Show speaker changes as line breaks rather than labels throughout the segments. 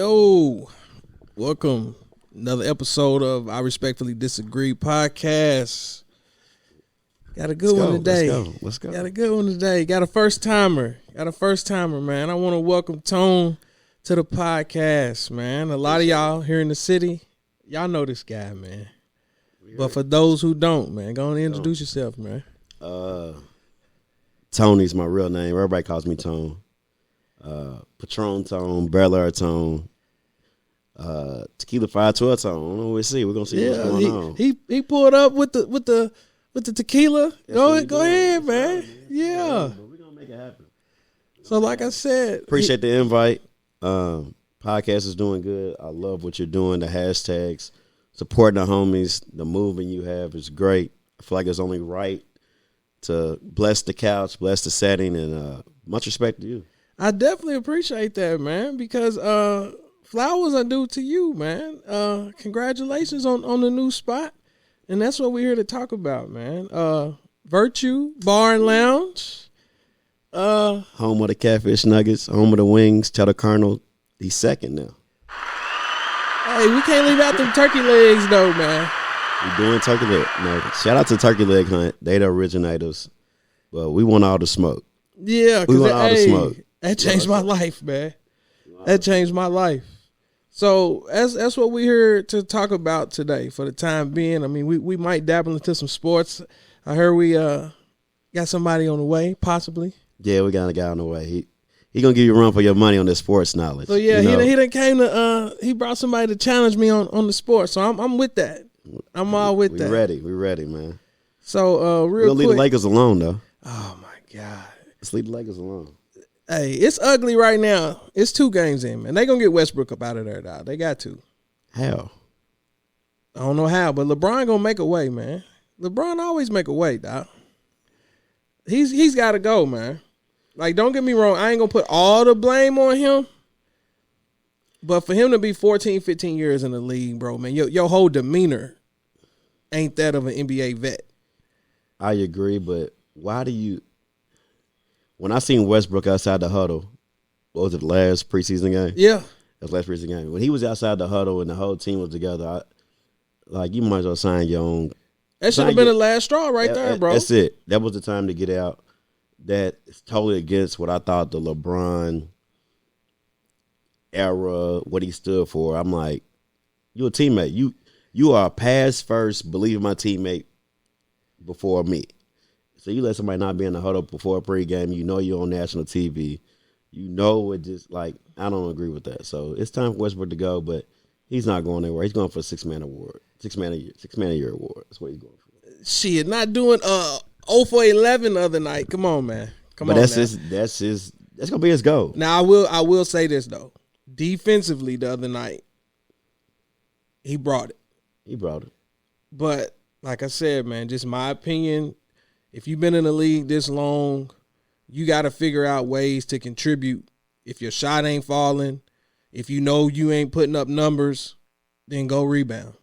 Yo, welcome. Another episode of I Respectfully Disagree podcast. Got a good one today.
Let's go.
Got a good one today. Got a first timer, man. I want to welcome Tone to the podcast, man. A lot of y'all here in the city, y'all know this guy, man. But for those who don't, man, go on and introduce yourself, man.
Tony's my real name. Everybody calls me Tone. Patron Tone, Bel Air Tone, Tequila 512 Tone. I don't know what we see. We're gonna see what's going on.
He pulled up with the tequila. Go ahead, man. Yeah.
We're gonna make it happen.
So like I said,
Appreciate the invite. Podcast is doing good. I love what you're doing. The hashtags, supporting the homies, the movement you have is great. I feel like it's only right to bless the couch, bless the setting, and much respect to you.
I definitely appreciate that, man, because flowers are due to you, man. Congratulations on the new spot. And that's what we're here to talk about, man. Virtue Bar and Lounge.
Home of the Catfish Nuggets, home of the Wings, Cheddar Colonel. He's second now.
Hey, we can't leave out them turkey legs, though, man.
We're doing turkey leg. No, shout out to Turkey Leg Hunt. They the originators. But we want all the smoke.
Yeah,
we want all the smoke.
That changed my life, man. That changed my life. So that's what we're here to talk about today for the time being. I mean, we might dabble into some sports. I heard we got somebody on the way, possibly.
Yeah, we got a guy on the way. He gonna give you a run for your money on the sports knowledge.
So yeah, he done came to he brought somebody to challenge me on the sports. So I'm with that. I'm all with that.
We ready, man.
So
real quick. We'll leave the Lakers alone though.
Oh my God.
Let's leave the Lakers alone.
Hey, it's ugly right now. It's 2 games in, man. They gonna get Westbrook up out of there, dog. They got to.
How?
I don't know how, but LeBron gonna make a way, man. LeBron always make a way, dog. He's got to go, man. Like, don't get me wrong. I ain't gonna put all the blame on him, but for him to be 14, 15 years in the league, bro, man, your whole demeanor ain't that of an NBA vet.
I agree, but why do you? When I seen Westbrook outside the huddle, what was it, the last preseason game?
Yeah.
That was last preseason game. When he was outside the huddle and the whole team was together, you might as well sign your own.
That should have been the last straw right there, bro.
That's it. That was the time to get out. That is totally against what I thought the LeBron era, what he stood for. I'm like, you're a teammate. You are a pass first, believe in my teammate before me. So you let somebody not be in the huddle before a pregame. You know you're on national TV. You know it just I don't agree with that. So it's time for Westbrook to go, but he's not going anywhere. He's going for a 6-man award, 6-man a year award. That's what he's going for.
Shit, not doing 0 for 11 the other night. Come on, man.
But that's gonna be his goal.
Now I will say this though. Defensively the other night, he brought it. But like I said, man, just my opinion. If you've been in the league this long, you got to figure out ways to contribute. If your shot ain't falling, if you know you ain't putting up numbers, then go rebound.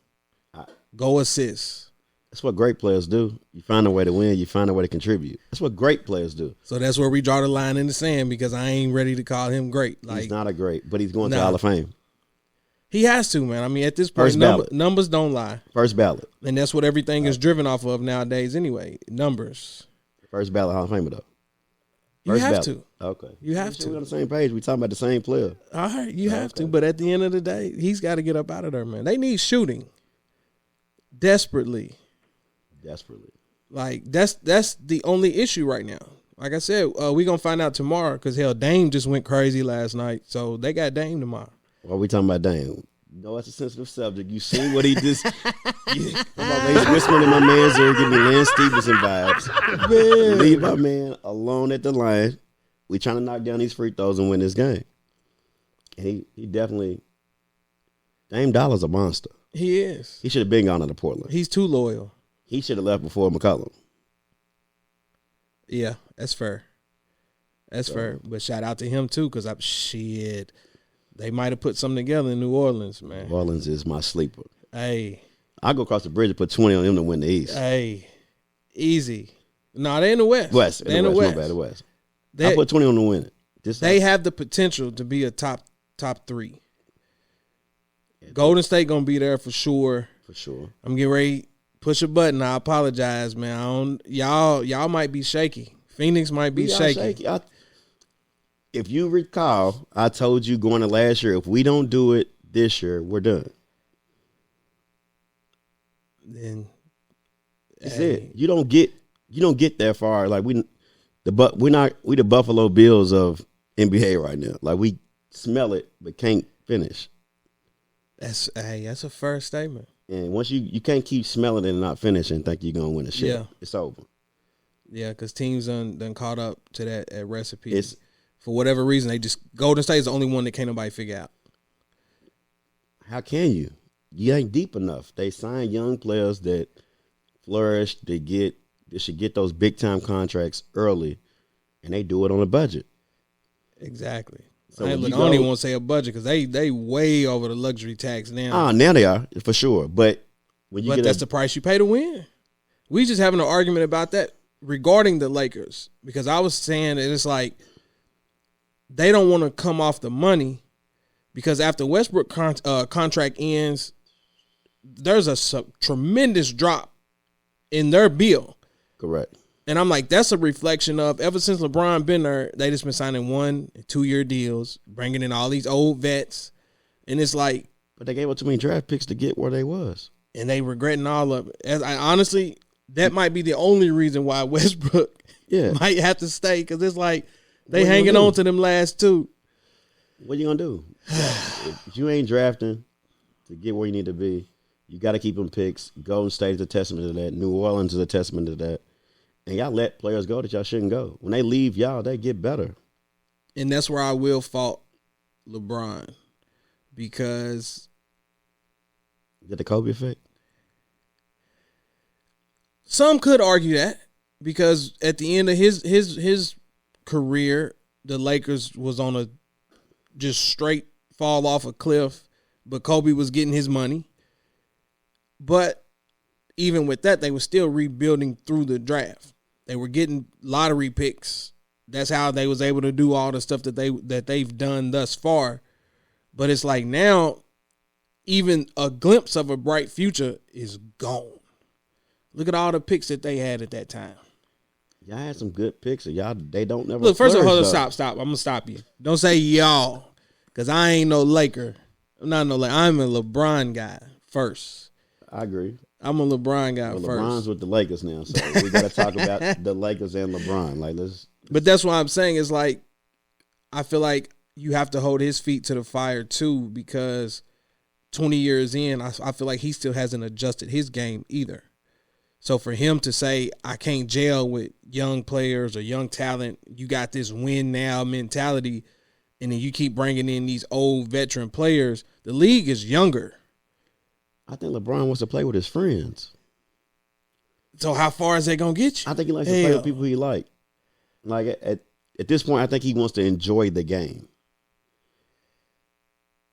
Go assist.
That's what great players do. You find a way to win. You find a way to contribute. That's what great players do.
So that's where we draw the line in the sand because I ain't ready to call him great.
He's not a great, but he's going to Hall of Fame.
He has to, man. I mean, at this point, numbers don't lie.
First ballot.
And that's what everything is driven off of nowadays anyway, numbers.
First ballot Hall of Famer, though.
You have to.
Okay.
You have to.
We're on the same page. We're talking about the same player.
All right, you have to. But at the end of the day, he's got to get up out of there, man. They need shooting. Desperately. Like, that's the only issue right now. Like I said, we're going to find out tomorrow because, hell, Dame just went crazy last night. So they got Dame tomorrow.
Why are we talking about Dame? No, it's a sensitive subject. You see what he just he's whispering in my man's ear, give me Lance Stevenson vibes. Man. Leave my man alone at the line. We trying to knock down these free throws and win this game. He definitely Dame Dollar's a monster.
He is.
He should have been gone to Portland.
He's too loyal.
He should have left before McCollum.
Yeah, that's fair. That's fair. But shout out to him too, because they might have put something together in New Orleans, man.
New Orleans is my sleeper.
Hey.
I'll go across the bridge and put 20 on him to win the East.
Hey. Easy. No, they're in the West.
They're in the West. My bad, the West. I put 20 on to win it.
They have the potential to be a top 3. Golden State gonna be there for sure.
For sure.
I'm getting ready to push a button. I apologize, man. Y'all might be shaky. Phoenix might be shaky.
If you recall, I told you going to last year, if we don't do it this year, we're done.
Then
that's it. You don't get that far. Like we the Buffalo Bills of NBA right now. Like we smell it but can't finish.
That's a fair statement.
And once you can't keep smelling it and not finish and think you're gonna win a shit. Yeah. It's over.
Yeah, because teams done caught up to that recipe. For whatever reason, Golden State is the only one that can't nobody figure out.
How can you? You ain't deep enough. They sign young players that flourish. They should get those big time contracts early, and they do it on a budget.
Exactly. So I don't even want to say a budget because they way over the luxury tax now.
Now they are for sure. But
that's the price you pay to win. We just having an argument about that regarding the Lakers because I was saying that it's like they don't want to come off the money because after Westbrook contract ends, there's a tremendous drop in their bill.
Correct.
And I'm like, that's a reflection of ever since LeBron been there, they just been signing 1- and 2-year deals, bringing in all these old vets. And it's like.
But they gave up too many draft picks to get where they was.
And they regretting all of it. Honestly, that might be the only reason why Westbrook might have to stay because it's like they hanging on to them last two.
What you going to do? If you ain't drafting to get where you need to be, you got to keep them picks. Golden State is a testament to that. New Orleans is a testament to that. And y'all let players go that y'all shouldn't go. When they leave y'all, they get better.
And that's where I will fault LeBron. Because
is it the Kobe effect?
Some could argue that. Because at the end of his career, the Lakers was on a just straight fall off a cliff. But Kobe was getting his money. But even with that, they were still rebuilding through the draft. They were getting lottery picks. That's how they was able to do all the stuff that they've done thus far. But it's like now, even a glimpse of a bright future is gone. Look at all the picks that they had at that time.
Y'all had some good picks. They don't never.
Look, first of all, stop. I'm gonna stop you. Don't say y'all, because I ain't no Laker. I'm not no Laker. I'm a LeBron guy first.
I agree.
I'm a LeBron guy first.
LeBron's with the Lakers now, so we got to talk about the Lakers and LeBron.
But that's what I'm saying is like, I feel like you have to hold his feet to the fire too because 20 years in, I feel like he still hasn't adjusted his game either. So for him to say, I can't gel with young players or young talent, you got this win now mentality, and then you keep bringing in these old veteran players, the league is younger.
I think LeBron wants to play with his friends.
So how far is that going to get you?
I think he likes to play with people he like. Like at this point, I think he wants to enjoy the game.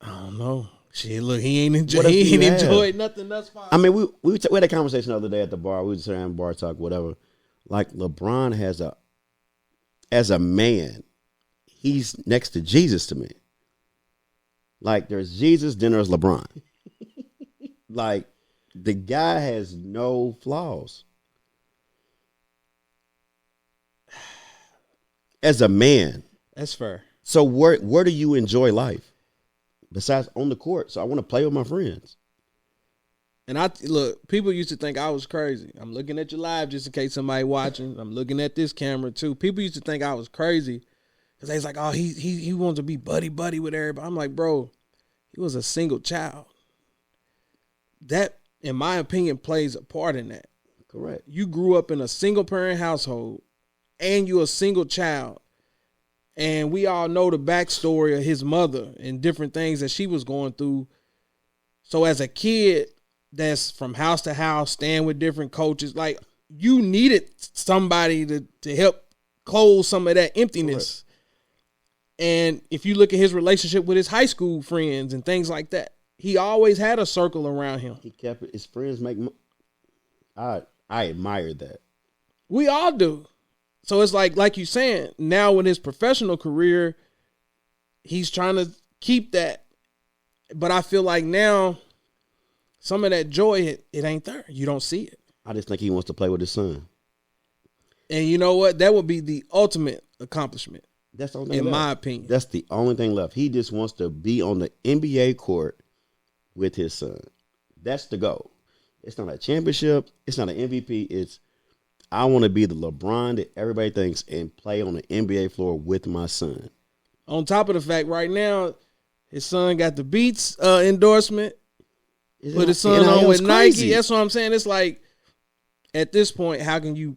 I don't know. Shit, look, he ain't enjoyed nothing thus far.
I mean, we had a conversation the other day at the bar. We were just having bar talk, whatever. Like LeBron as a man, he's next to Jesus to me. Like there's Jesus, then there's LeBron. Like, the guy has no flaws. As a man.
That's fair.
So where do you enjoy life? Besides on the court. So I want to play with my friends.
And people used to think I was crazy. I'm looking at you live just in case somebody watching. I'm looking at this camera too. People used to think I was crazy. Because they was like, oh, he wants to be buddy with everybody. I'm like, bro, he was a single child. That, in my opinion, plays a part in that.
Correct.
You grew up in a single-parent household, and you're a single child, and we all know the backstory of his mother and different things that she was going through. So as a kid that's from house to house, staying with different coaches, like, you needed somebody to help close some of that emptiness. Correct. And if you look at his relationship with his high school friends and things like that, he always had a circle around him.
He kept it. His friends make. I admire that.
We all do. So it's like you saying, now in his professional career, he's trying to keep that But I feel like now some of that joy, it ain't there. You don't see it.
I just think he wants to play with his son.
And you know what? That would be the ultimate accomplishment.
That's the only thing
in
left.
my opinion.
That's the only thing left. He just wants to be on the NBA court with his son. That's the goal. It's not a championship. It's not an MVP. It's I want to be the LeBron that everybody thinks and play on the NBA floor with my son.
On top of the fact, right now, his son got the Beats endorsement. Put his son on with Nike. That's what I'm saying. It's like at this point, how can you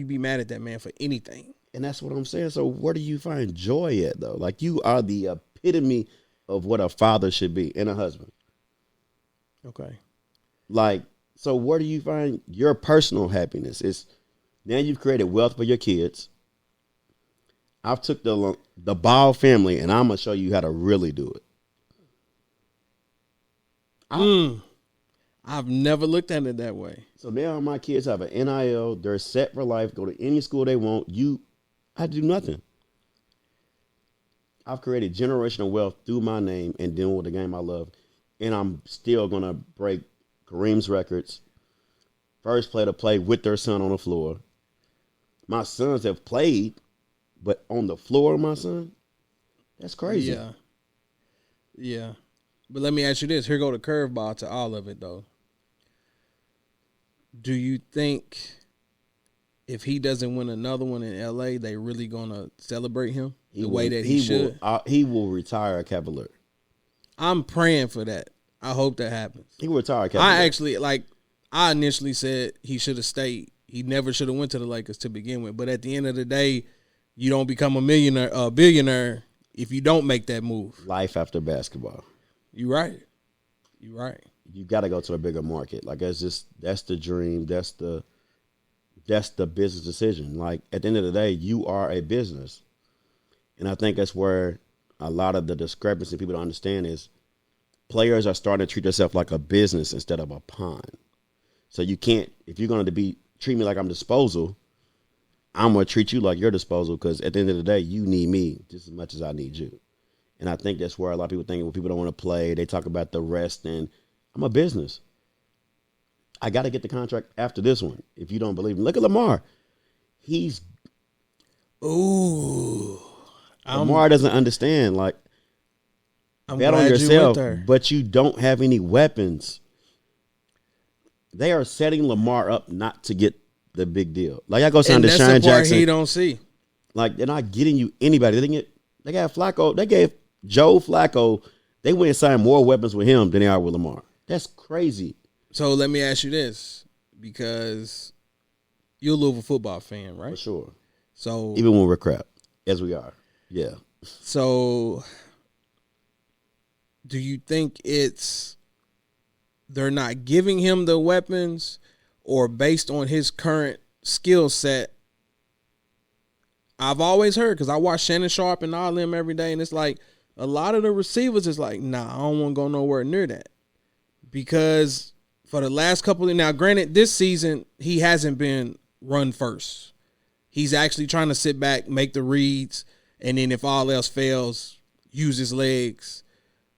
be mad at that man for anything?
And that's what I'm saying. So where do you find joy at, though? Like, you are the epitome of what a father should be and a husband.
Okay.
Like, so where do you find your personal happiness? It's now you've created wealth for your kids. I've took the Ball family, and I'm going to show you how to really do it.
I've never looked at it that way.
So now my kids have an NIL. They're set for life. Go to any school they want. I do nothing. I've created generational wealth through my name and dealing with the game I love. And I'm still going to break Kareem's records. First player to play with their son on the floor. My sons have played, but on the floor, my son, that's crazy.
Yeah. But let me ask you this. Here go the curveball to all of it, though. Do you think if he doesn't win another one in L.A., they really going to celebrate him the way that he should?
He will retire a Cavalier.
I'm praying for that. I hope that happens.
He will retire a Cavalier.
I initially said he should have stayed. He never should have went to the Lakers to begin with. But at the end of the day, you don't become a billionaire if you don't make that move.
Life after basketball.
You're right.
You got to go to a bigger market. Like, that's the dream. That's the business decision. Like, at the end of the day, you are a business. And I think that's where a lot of the discrepancy people don't understand is players are starting to treat themselves like a business instead of a pawn. So you can't, if you're going to treat me like I'm disposal, I'm going to treat you like you're disposal, because at the end of the day, you need me just as much as I need you. And I think that's where a lot of people think when people don't want to play, they talk about the rest, and I'm a business. I got to get the contract after this one. If you don't believe me, look at Lamar. Lamar doesn't understand. Like, bet on yourself, but you don't have any weapons. They are setting Lamar up not to get the big deal. Like, I go sign Deshaun Jackson.
He don't see.
Like, they're not getting you anybody. They got Flacco. They gave Joe Flacco. They went and signed more weapons with him than they are with Lamar. That's crazy.
So let me ask you this, because you're a Louisville football fan, right?
For sure.
So
even when we're crap, as we are, yeah.
So do you think they're not giving him the weapons, or based on his current skill set? I've always heard, because I watch Shannon Sharp and all them every day, and it's like a lot of the receivers is like, nah, I don't want to go nowhere near that. Because for the last couple of, now granted, this season, he hasn't been run first. He's actually trying to sit back, make the reads, and then if all else fails, use his legs.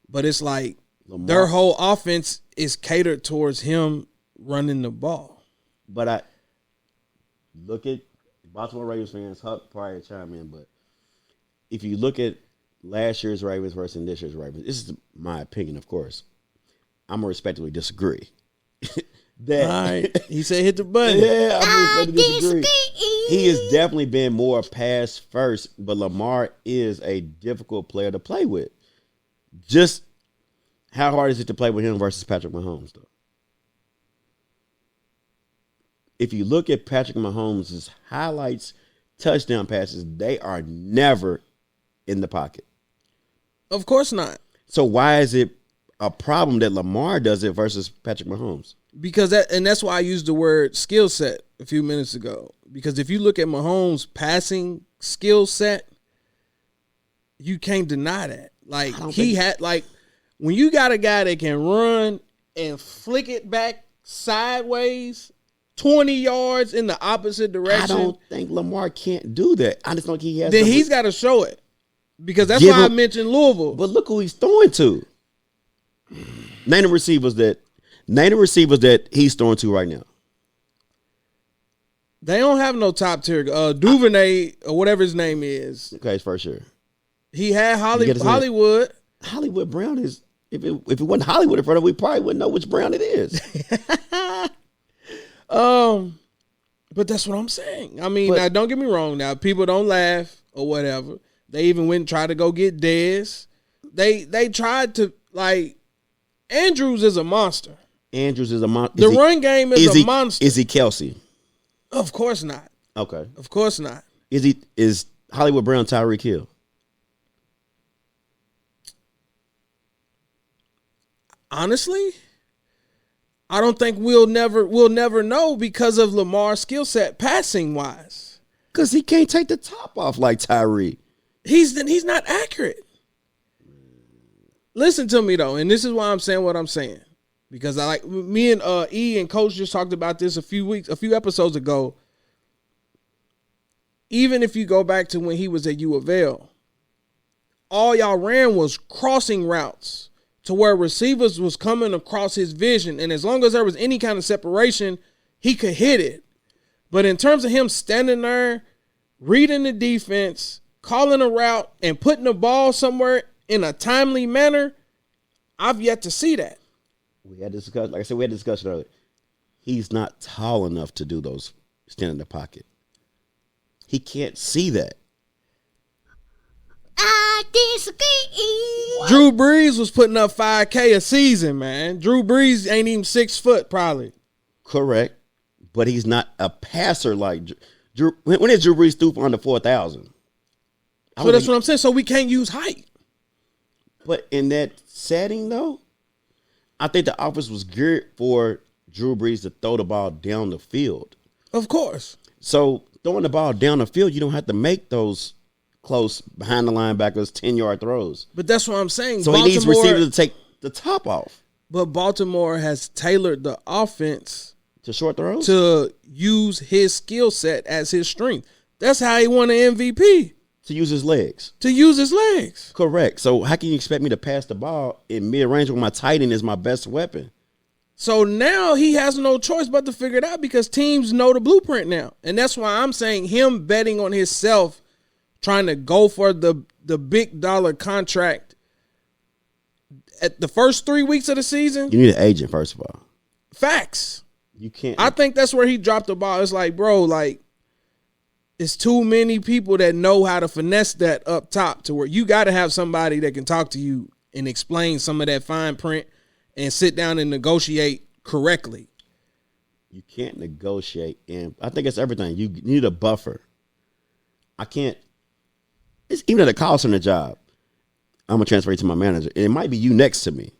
But it's like their whole offense is catered towards him running the ball.
But I look at Baltimore Ravens fans, Huck probably chime in, but if you look at last year's Ravens versus this year's Ravens, this is my opinion, of course. I'm going to respectfully disagree.
All right. He said hit the button.
Yeah, I'm going to disagree. He has definitely been more pass first, but Lamar is a difficult player to play with. Just how hard is it to play with him versus Patrick Mahomes, though? If you look at Patrick Mahomes' highlights, touchdown passes, they are never in the pocket.
Of course not.
So why is it a problem that Lamar does it versus Patrick Mahomes?
Because that's why I used the word skill set a few minutes ago. Because if you look at Mahomes' passing skill set, you can't deny that. Like, when you got a guy that can run and flick it back sideways 20 yards in the opposite direction.
I don't think Lamar can't do that. I just think he has.
Then he's got to show it. Because that's why I mentioned Louisville.
But look who he's throwing to. Name the receivers that he's throwing to right now.
They don't have no top tier. Duvernay or whatever his name is.
Okay, it's for sure.
He had Hollywood.
Hollywood Brown is. If it wasn't Hollywood in front of it, we probably wouldn't know which Brown it is.
But that's what I'm saying. I mean, now don't get me wrong. Now people don't laugh or whatever. They even went and tried to go get Dez. They tried to like. Andrews is a monster. The run game is a monster.
Is he Kelsey?
Of course not.
Okay.
Of course not.
Is Hollywood Brown Tyreek Hill?
Honestly, I don't think we'll never know because of Lamar's skill set passing wise.
Because he can't take the top off like Tyreek.
He's not accurate. Listen to me though, and this is why I'm saying what I'm saying. Because I like me and E and Coach just talked about this a few episodes ago. Even if you go back to when he was at U of L, all y'all ran was crossing routes to where receivers was coming across his vision. And as long as there was any kind of separation, he could hit it. But in terms of him standing there, reading the defense, calling a route, and putting the ball somewhere in a timely manner, I've yet to see that.
We had this discussion. Like I said, we had a discussion earlier. He's not tall enough to do those stand in the pocket. He can't see that.
I disagree.
Drew Brees was putting up $5K a season, man. Drew Brees ain't even 6 foot, probably.
Correct, but he's not a passer like Drew. When did Drew Brees threw for under 4,000?
So that's what I'm saying. So we can't use height.
But in that setting, though, I think the offense was geared for Drew Brees to throw the ball down the field.
Of course.
So throwing the ball down the field, you don't have to make those close behind the linebackers 10-yard throws.
But that's what I'm saying.
So he needs receivers to take the top off.
But Baltimore has tailored the offense
to short throws
to use his skill set as his strength. That's how he won an MVP.
To use his legs.
Correct.
So how can you expect me to pass the ball in mid-range when my tight end is my best weapon?
So now he has no choice but to figure it out because teams know the blueprint now. And that's why I'm saying him betting on himself, trying to go for the big dollar contract at the first 3 weeks of the season.
You need an agent, first of all.
Facts.
You can't.
I think that's where he dropped the ball. It's like, bro, like, it's too many people that know how to finesse that up top to where you got to have somebody that can talk to you and explain some of that fine print and sit down and negotiate correctly.
You can't negotiate. And I think it's everything. You need a buffer. I can't. It's even at a call center job. I'm going to transfer you to my manager. And it might be you next to me.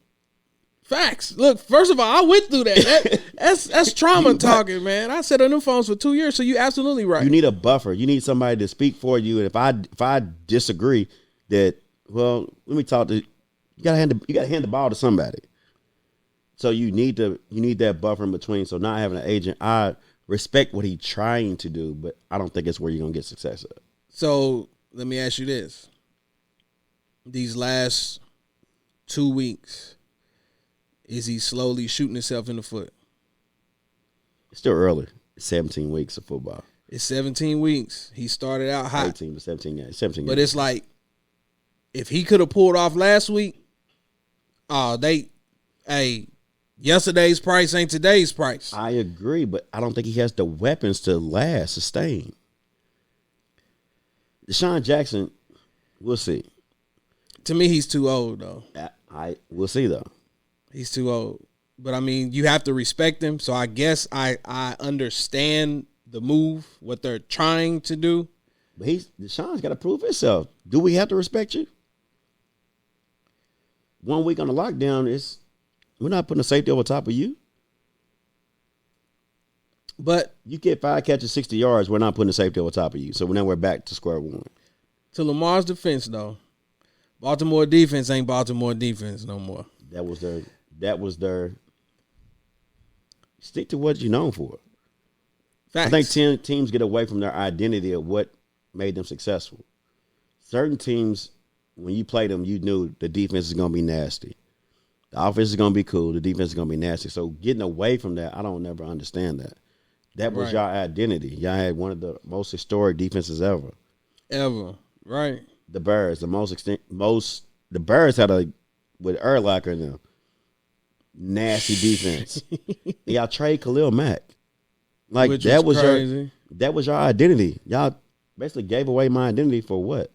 Facts. Look, first of all, I went through that. That's trauma talking, man. I sat on them phones for 2 years, so you're absolutely right.
You need a buffer. You need somebody to speak for you. And if I disagree, that let me talk to you. Gotta hand the ball to somebody. So you need that buffer in between. So not having an agent, I respect what he's trying to do, but I don't think it's where you're gonna get success at.
So let me ask you this: these last 2 weeks, is he slowly shooting himself in the foot?
It's still early. It's 17 weeks of football.
It's 17 weeks. He started out hot.
18 to 17 games. 17
but
games.
It's like, if he could have pulled off last week, yesterday's price ain't today's price.
I agree, but I don't think he has the weapons to sustain. Deshaun Jackson, we'll see.
To me, he's too old, though.
We'll see, though.
He's too old. But, I mean, you have to respect him. So I guess I understand the move, what they're trying to do.
But Deshaun's got to prove himself. Do we have to respect you? 1 week on the lockdown we're not putting a safety over top of you.
But
you get 5 catches, 60 yards, we're not putting a safety over top of you. So now we're back to square one.
To Lamar's defense, though, Baltimore defense ain't Baltimore defense no more.
That was their stick to what you're known for.
Facts.
I think teams get away from their identity of what made them successful. Certain teams, when you played them, you knew the defense is going to be nasty. The offense is gonna be cool. The defense is gonna be nasty. So getting away from that, I don't never understand that. That was your identity. Y'all had one of the most historic defenses ever.
Ever, right?
The Bears, the Bears had with Urlacher in them, nasty defense. Y'all trade Khalil Mack. Like
Which
that was
crazy.
that was your identity. Y'all basically gave away my identity for what?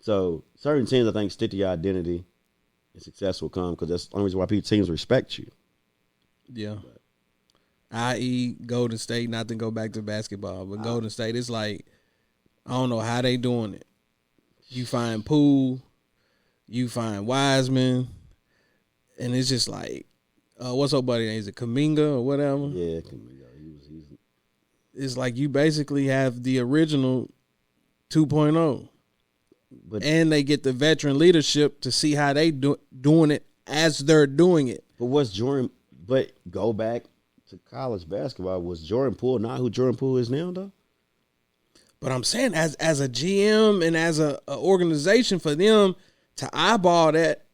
So certain teams, I think, stick to your identity, and success will come because that's the only reason why teams respect you.
Yeah. I.e. Golden State, not to go back to basketball, but Golden State, it's like, I don't know how they doing it. You find Poole, you find Wiseman, and it's just like, what's up, buddy? Is it Kuminga or whatever?
Yeah, Kuminga.
It's like you basically have the original 2.0. And they get the veteran leadership to see how they doing it as they're doing it.
But go back to college basketball. Was Jordan Poole not who Jordan Poole is now, though?
But I'm saying as a GM and as a organization, for them to eyeball that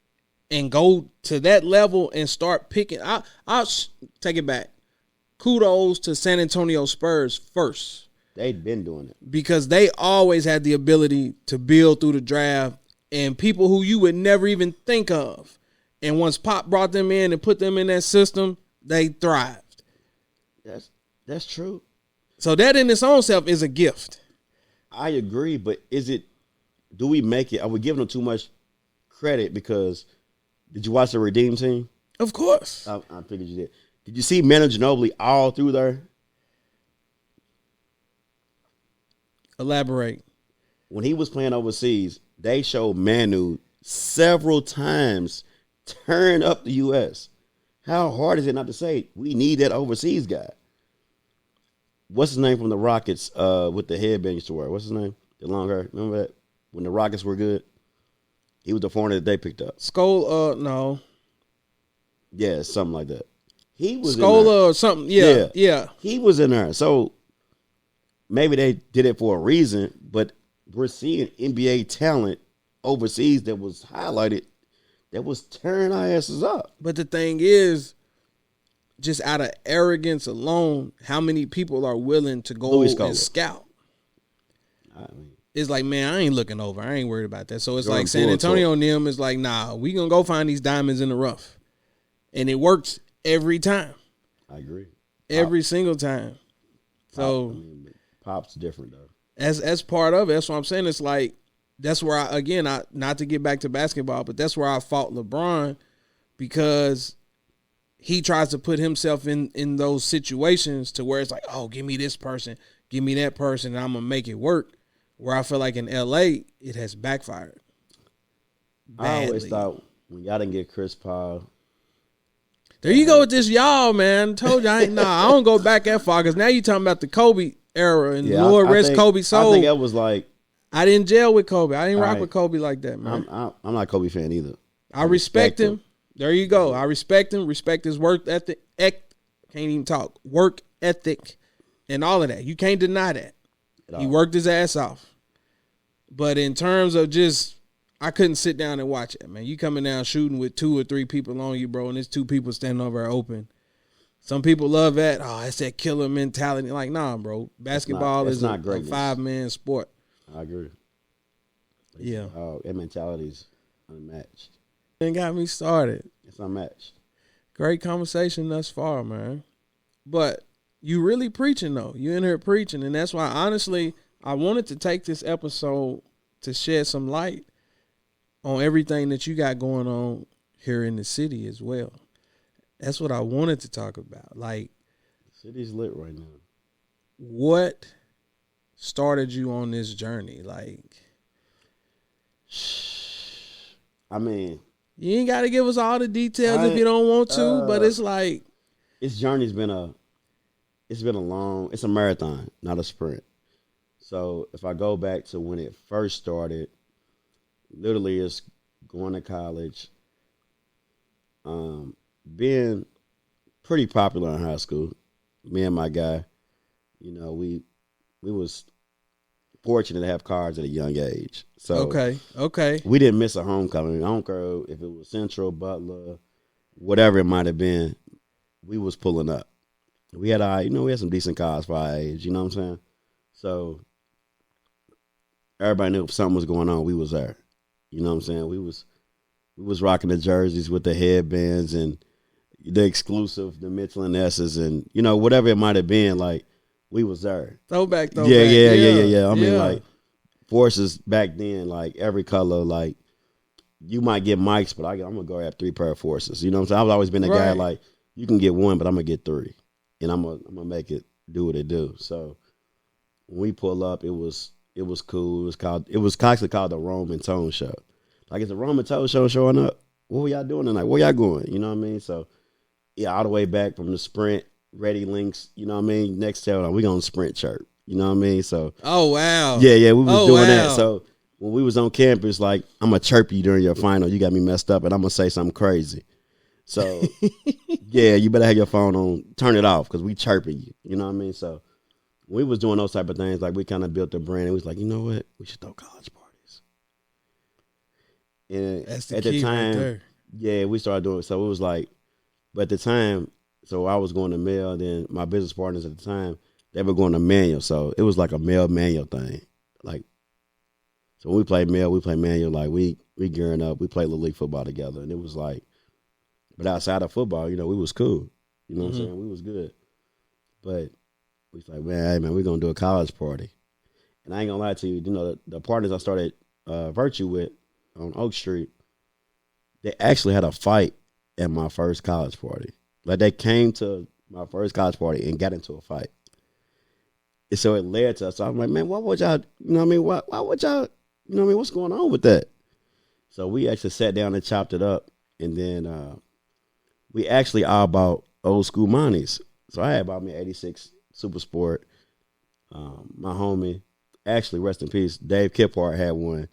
and go to that level and start picking, I'll take it back. Kudos to San Antonio Spurs first.
They'd been doing it.
Because they always had the ability to build through the draft and people who you would never even think of. And once Pop brought them in and put them in that system, they thrived.
That's true.
So that in its own self is a gift.
I agree, but do we make it? Are we giving them too much credit because did you watch the Redeem Team?
Of course.
I figured you did. Did you see Manu Ginobili all through there?
Elaborate.
When he was playing overseas, they showed Manu several times turn up the U.S. How hard is it not to say we need that overseas guy? What's his name from the Rockets with the headband used to wear? What's his name? The long hair. Remember that? When the Rockets were good? He was the foreigner that they picked up.
No.
Yeah, something like that. He was
Scola or something. Yeah.
He was in there. So maybe they did it for a reason, but we're seeing NBA talent overseas that was highlighted that was tearing our asses up.
But the thing is, just out of arrogance alone, how many people are willing to go and scout? It's like, man, I ain't looking over. I ain't worried about that. So it's like San Antonio and them is like, nah, we going to go find these diamonds in the rough. And it works every time.
I agree.
Every single time. So
Pop's different, though.
As part of it, that's what I'm saying. It's like, that's where not to get back to basketball, but that's where I fought LeBron, because he tries to put himself in those situations to where it's like, oh, give me this person, give me that person, and I'm going to make it work. Where I feel like in L.A., it has backfired badly.
I always thought when y'all didn't get Chris Paul.
There you go with this y'all, man. Told you I don't go back that far, because now you talking about the Kobe era and Lord rest Kobe's soul.
I think that was like,
I didn't jail with Kobe. I didn't rock with Kobe like that, man.
I'm not a Kobe fan either.
I respect him. There you go. I respect him. Respect his work ethic. Can't even talk. Work ethic and all of that. You can't deny that. He worked his ass off. But in terms of just, I couldn't sit down and watch it, man. You coming down shooting with 2 or 3 people on you, bro, and there's 2 people standing over there open. Some people love that. Oh, it's that killer mentality. Like, nah, bro. Basketball is a 5-man sport.
I agree.
Yeah.
That mentality's unmatched.
It got me started.
It's unmatched.
Great conversation thus far, man. But you really preaching, though. You in here preaching, and that's why, honestly, I wanted to take this episode to shed some light on everything that you got going on here in the city as well. That's what I wanted to talk about. Like,
the city's lit right now.
What started you on this journey? Like,
I mean,
you ain't got to give us all the details if you don't want to, but it's like,
this journey's been a marathon, not a sprint. So if I go back to when it first started, literally it's going to college, being pretty popular in high school. Me and my guy, we was fortunate to have cars at a young age. So
okay.
We didn't miss a homecoming. I don't care if it was Central, Butler, whatever it might have been. We was pulling up. We had we had some decent cars for our age. You know what I'm saying? So everybody knew if something was going on, we was there. You know what I'm saying? We was rocking the jerseys with the headbands and the exclusive, the Mitchell and S's, and whatever it might have been. Like we was there.
Throwback.
Yeah. I mean, like forces back then, like every color. Like you might get mics, but I'm gonna go have 3 pair of forces. You know what I'm saying? I've always been a guy like you can get 1, but I'm gonna get 3, and I'm gonna make it do what it do. So when we pull up, it was cool. It was actually called the Roman Tone Show. Like, it's a Roman Tone Show showing up. What were y'all doing tonight? Where y'all going? You know what I mean? So yeah, all the way back from the Sprint, Ready Links. You know what I mean? Next town, we gonna Sprint chirp. You know what I mean? So
wow.
Yeah, we was doing that. So when we was on campus, like, I'm gonna chirp you during your final. You got me messed up, and I'm gonna say something crazy. So yeah, you better have your phone on. Turn it off because we chirping you. You know what I mean? So we was doing those type of things. Like, we kind of built the brand, and we was like, you know what? We should throw college parties. And
that's the
at
key
the time,
right there.
Yeah, we started doing it. So it was like, but at the time, so I was going to mail. Then my business partners at the time, they were going to manual. So it was like a mail manual thing. Like, so when we play mail, we play manual. Like, we gearing up. We played Little League football together, and it was like, but outside of football, we was cool. You know what I'm saying? We was good. But we was like, man, hey, man, we're going to do a college party. And I ain't going to lie to you, the partners I started Virtue with on Oak Street, they actually had a fight at my first college party. Like, they came to my first college party and got into a fight. And so it led to us. So I'm like, man, why would y'all, why would y'all, what's going on with that? So we actually sat down and chopped it up. And then we actually all bought old school Monties. So I had bought me 86 Super Sport. My homie, actually, rest in peace, Dave Kiphart had one.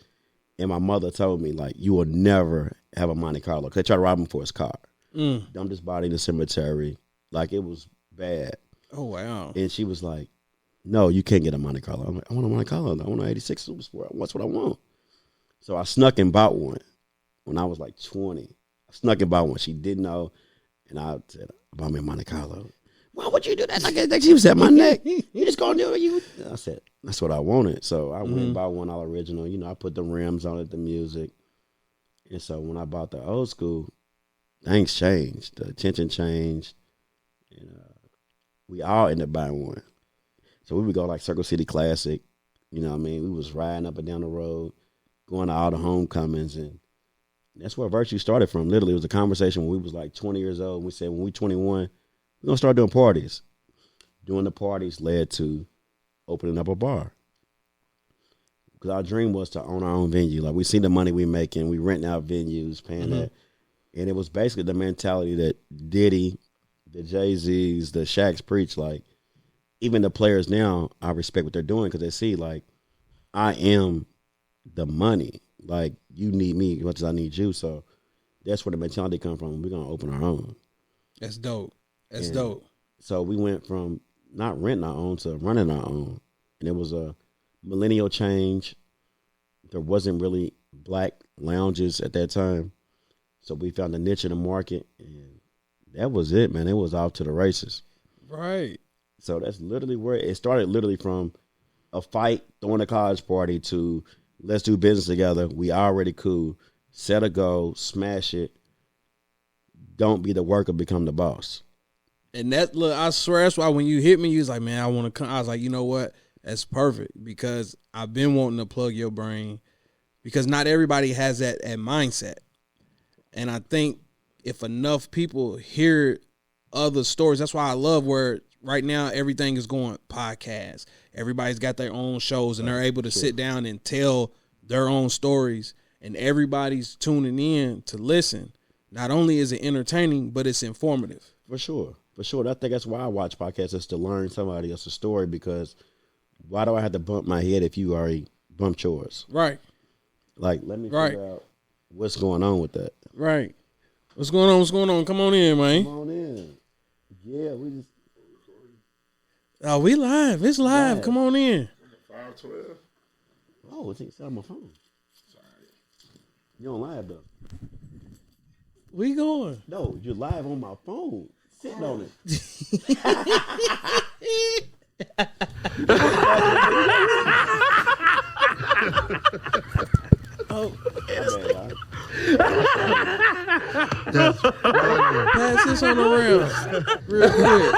And my mother told me, like, you will never have a Monte Carlo. Because they tried to rob him for his car. Dumped his body in the cemetery. Like, it was bad.
Oh, wow.
And she was like, no, you can't get a Monte Carlo. I'm like, I want a Monte Carlo. I want an 86 Super Sport. That's what I want. So I snuck and bought one when I was like 20. I snuck and bought one. She didn't know. And I said, bought me a Monte Carlo. Why would you do that? Like, she was at my neck. You just gonna do it? I said, that's what I wanted. So I went and bought one all original. I put the rims on it, the music. And so when I bought the old school, things changed. The attention changed. And we all ended up buying one. So we would go like Circle City Classic. You know what I mean? We was riding up and down the road, going to all the homecomings. And that's where Virtue started from. Literally, it was a conversation when we was like 20 years old. And we said, when we 21, we're going to start doing parties. Doing the parties led to opening up a bar. Because our dream was to own our own venue. Like, we see the money we making. We renting out venues, paying that. And it was basically the mentality that Diddy, the Jay-Z's, the Shaqs preach. Like, even the players now, I respect what they're doing because they see, like, I am the money. Like, you need me as much as I need you. So that's where the mentality come from. We're going to open our own.
That's dope. That's dope.
So we went from not renting our own to running our own. And it was a millennial change. There wasn't really black lounges at that time. So we found a niche in the market. And that was it, man. It was off to the races.
Right.
So that's literally where it started, literally from a fight, throwing a college party to let's do business together. We already cool. Set a goal, smash it. Don't be the worker, become the boss.
And that, look, I swear, that's why when you hit me, you was like, man, I want to come. I was like, you know what? That's perfect because I've been wanting to plug your brain because not everybody has that mindset. And I think if enough people hear other stories, that's why I love where right now everything is going podcast. Everybody's got their own shows and they're able to sit down and tell their own stories and everybody's tuning in to listen. Not only is it entertaining, but it's informative.
For sure. I think that's why I watch podcasts, is to learn somebody else's story, because why do I have to bump my head if you already bumped yours?
Right.
Like, let me figure out what's going on with that.
Right. What's going on? Come on in, man.
Come on in. Yeah, we just...
Oh, we live. It's live. Come on in.
512.
Oh, it's on my phone. Sorry. You on live though?
We going?
No, you're live on my phone. Sitting on it.
Oh.
Pass
this on around real quick.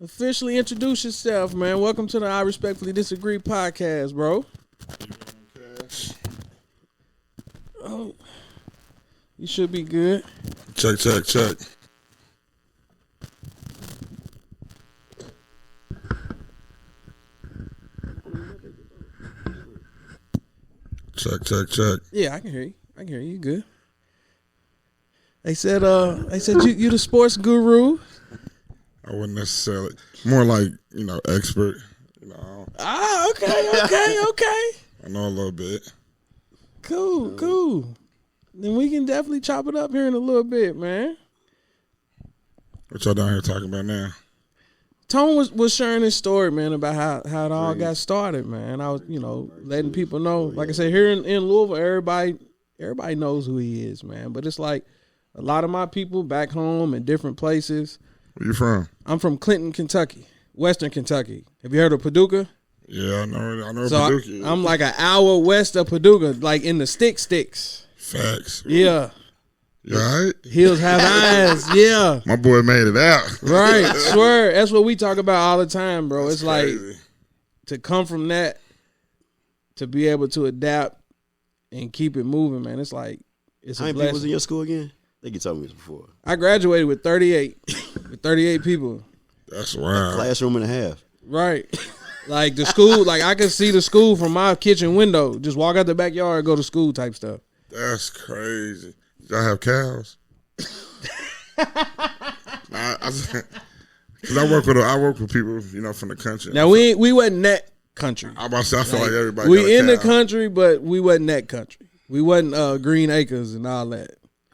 Officially introduce yourself, man. Welcome to the I Respectfully Disagree podcast, bro.
Kash.
Oh, you should be good.
Check. Check.
Yeah, I can hear you. You good. They said you the sports guru.
I wouldn't necessarily. More like, expert.
Okay.
I know a little bit.
Cool. Then we can definitely chop it up here in a little bit, man.
What y'all down here talking about now?
Tone was sharing his story, man, about how it all got started, man. I was, letting people know. Like I said, here in Louisville, everybody knows who he is, man. But it's like a lot of my people back home in different places.
Where you from?
I'm from Clinton, Kentucky, Western Kentucky. Have you heard of Paducah?
Yeah, I know
so
Paducah.
I'm like an hour west of Paducah, like in the sticks.
Facts.
Yeah.
You all right?
Hills have eyes. Yeah.
My boy made it out.
Right. Swear. That's what we talk about all the time, bro.
That's
it's like
crazy.
To come from that, to be able to adapt and keep it moving, man. It's like, it's
How
a
many
blessing.
people was in your school again? I think you told me this before.
I graduated with 38. With 38 people.
That's wild.
Classroom and a half.
Right. Like the school, like I could see the school from my kitchen window. Just walk out the backyard, go to school type stuff.
That's crazy. Y'all have cows? Because I work with people, from the country.
Now we wasn't that country.
I feel like everybody.
We
got a
in the
cow.
country, but we wasn't that country. We wasn't Green Acres and all that.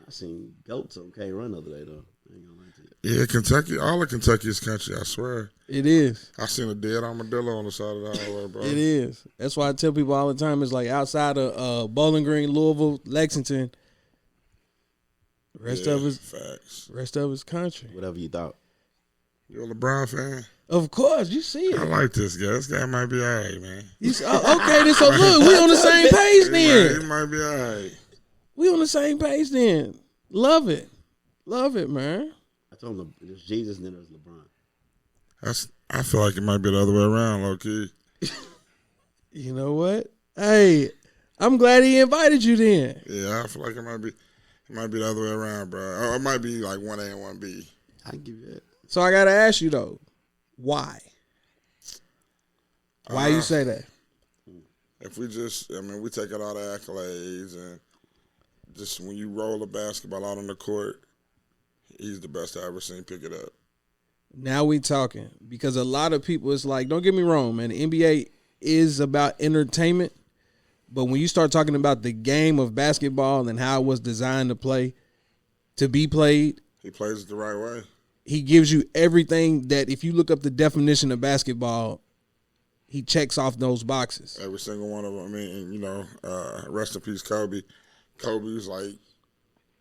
I seen goats on K Run the other day though. I ain't gonna lie to you.
Yeah, Kentucky. All of Kentucky is country. I swear.
It is.
I seen a dead armadillo on the side of the highway, bro.
It is. That's why I tell people all the time. It's like outside of Bowling Green, Louisville, Lexington. Rest of it's country.
Whatever you thought.
You a LeBron fan?
Of course, you see it.
I like this guy. This guy might be all right, man.
Okay, so look, we on the same page then.
He might be all right.
We on the same page then. Love it, man.
I told him it was Jesus and then it was LeBron.
I feel like it might be the other way around, low key.
You know what? Hey, I'm glad he invited you then.
Yeah, I feel like it might be the other way around, bro. Or it might be like 1A and 1B.
I can give you that.
So I gotta ask you though, why? Why you say that?
If we we take out all the accolades and just when you roll a basketball out on the court, he's the best I ever seen pick it up.
Now we talking because a lot of people, it's like, don't get me wrong, man. The NBA is about entertainment, but when you start talking about the game of basketball and how it was designed to be played,
he plays it the right way.
He gives you everything that if you look up the definition of basketball, he checks off those boxes.
Every single one of them. I mean, rest in peace, Kobe. Kobe was like,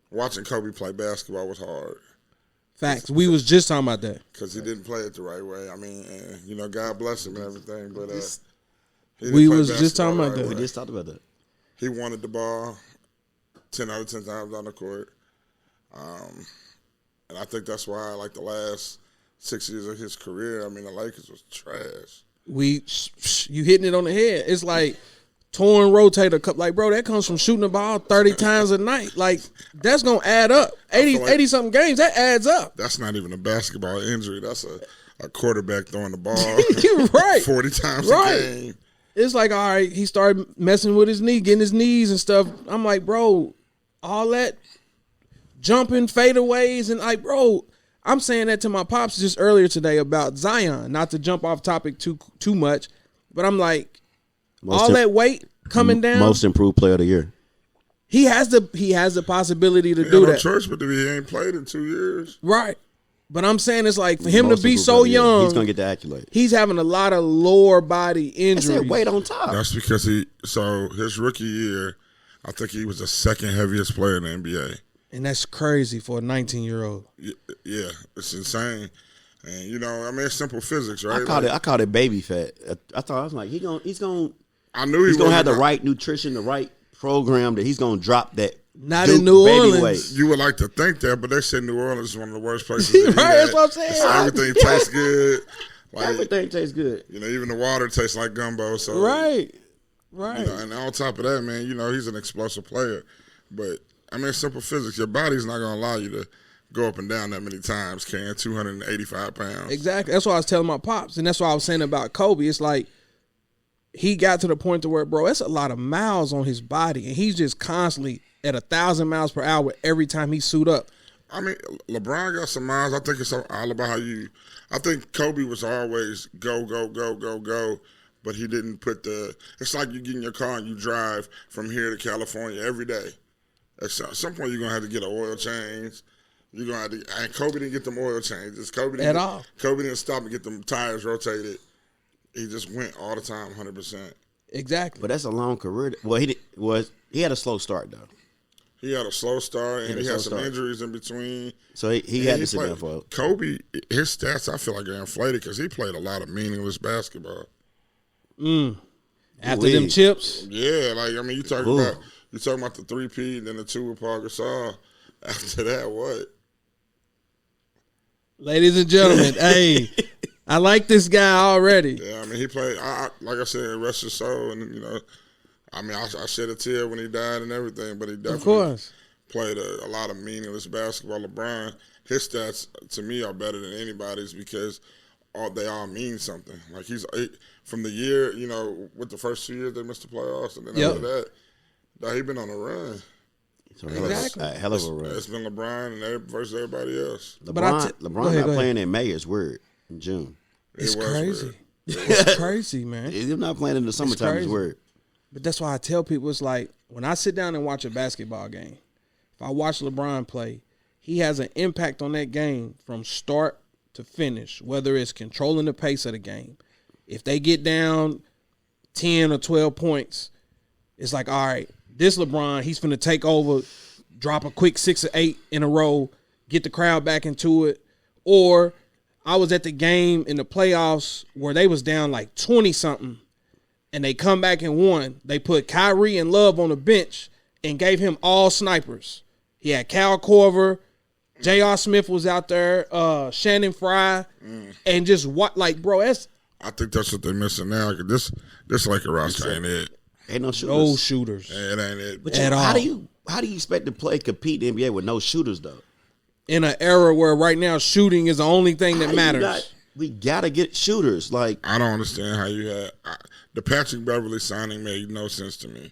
watching Kobe play basketball was hard.
Facts. We was just talking about that.
Because he didn't play it the right way. I mean, God bless him and everything, but
we was just talking about that.
We just talked about that.
He wanted the ball 10 out of 10 times on the court. And I think that's why, like, the last 6 years of his career, the Lakers was trash.
You hitting it on the head. It's like torn rotator cuff. Like, bro, that comes from shooting the ball 30 times a night. Like, that's going to add up. 80-something games, that adds up.
That's not even a basketball injury. That's a quarterback throwing the ball
You're right.
40 times a game.
It's like, all right, he started messing with his knee, getting his knees and stuff. I'm like, bro, all that jumping fadeaways and like, bro, I'm saying that to my pops just earlier today about Zion. Not to jump off topic too much, but I'm like, that weight coming down.
Most improved player of the year.
He has the possibility to
He
do
had no
that.
choice, but he ain't played in 2 years.
Right. But I'm saying it's like for him to be so young,
he's gonna get the accolade.
He's having a lot of lower body injuries.
That's weight on top.
That's because his rookie year, I think he was the second heaviest player in the NBA.
And that's crazy for a 19-year-old.
Yeah, it's insane. And it's simple physics, right?
I called it baby fat. I was like, he's gonna.
I knew
he's gonna have the right nutrition, the right program that he's gonna drop that.
Not in New Orleans.
Weight.
You would like to think that, but they say New Orleans is one of the worst places to eat.
Right, that's what I'm saying.
Everything tastes good.
Everything tastes good.
Even the water tastes like gumbo. So
right.
And on top of that, man, he's an explosive player. But simple physics. Your body's not gonna allow you to go up and down that many times, carrying 285 pounds.
Exactly. That's what I was telling my pops, and that's what I was saying about Kobe. It's like he got to the point to where, bro, it's a lot of miles on his body, and he's just constantly at 1,000 miles per hour every time he suit up.
LeBron got some miles. I think it's all about how you. I think Kobe was always go, go, go, go, go, but he didn't put the. It's like you get in your car and you drive from here to California every day. At some point, you're gonna have to get an oil change. You're gonna have to. And Kobe didn't get them oil changes. Kobe didn't stop and get them tires rotated. He just went all the time, 100%.
Exactly.
But that's a long career. Well, he had a slow start though.
He had a slow start, and he had some injuries in between.
So he had to sit down for it.
Kobe, his stats, I feel like, are inflated because he played a lot of meaningless basketball.
After them chips?
Yeah, you talking about the 3P, then the 2 with Paul Gasol. After that, what?
Ladies and gentlemen, hey, I like this guy already.
Yeah, he played, like I said, rest his soul, and, I shed a tear when he died and everything, but he definitely played a lot of meaningless basketball. LeBron, his stats to me are better than anybody's because they all mean something. Like he's from the year, with the first 2 years they missed the playoffs, and then after that, he's been on a run.
Exactly.
A hell of a run.
It's been LeBron and versus everybody else.
LeBron not playing in May is weird. In June.
It's crazy. It's crazy, man.
He's not playing in the summertime is weird.
But that's why I tell people, it's like when I sit down and watch a basketball game, if I watch LeBron play, he has an impact on that game from start to finish, whether it's controlling the pace of the game. If they get down 10 or 12 points, it's like, all right, this LeBron, he's finna take over, drop a quick 6 or 8 in a row, get the crowd back into it. Or I was at the game in the playoffs where they was down like 20-something, and they come back and won. They put Kyrie and Love on the bench and gave him all snipers. He had Cal Korver, J.R. Smith was out there, Shannon Fry, and just bro,
I think that's what they're missing now. This Laker roster ain't it.
Ain't no shooters.
No shooters.
It ain't it.
But how do you expect to compete in the NBA with no shooters though?
In an era where right now shooting is the only thing that matters.
We gotta get shooters. I
don't understand how you had the Patrick Beverly signing made no sense to me.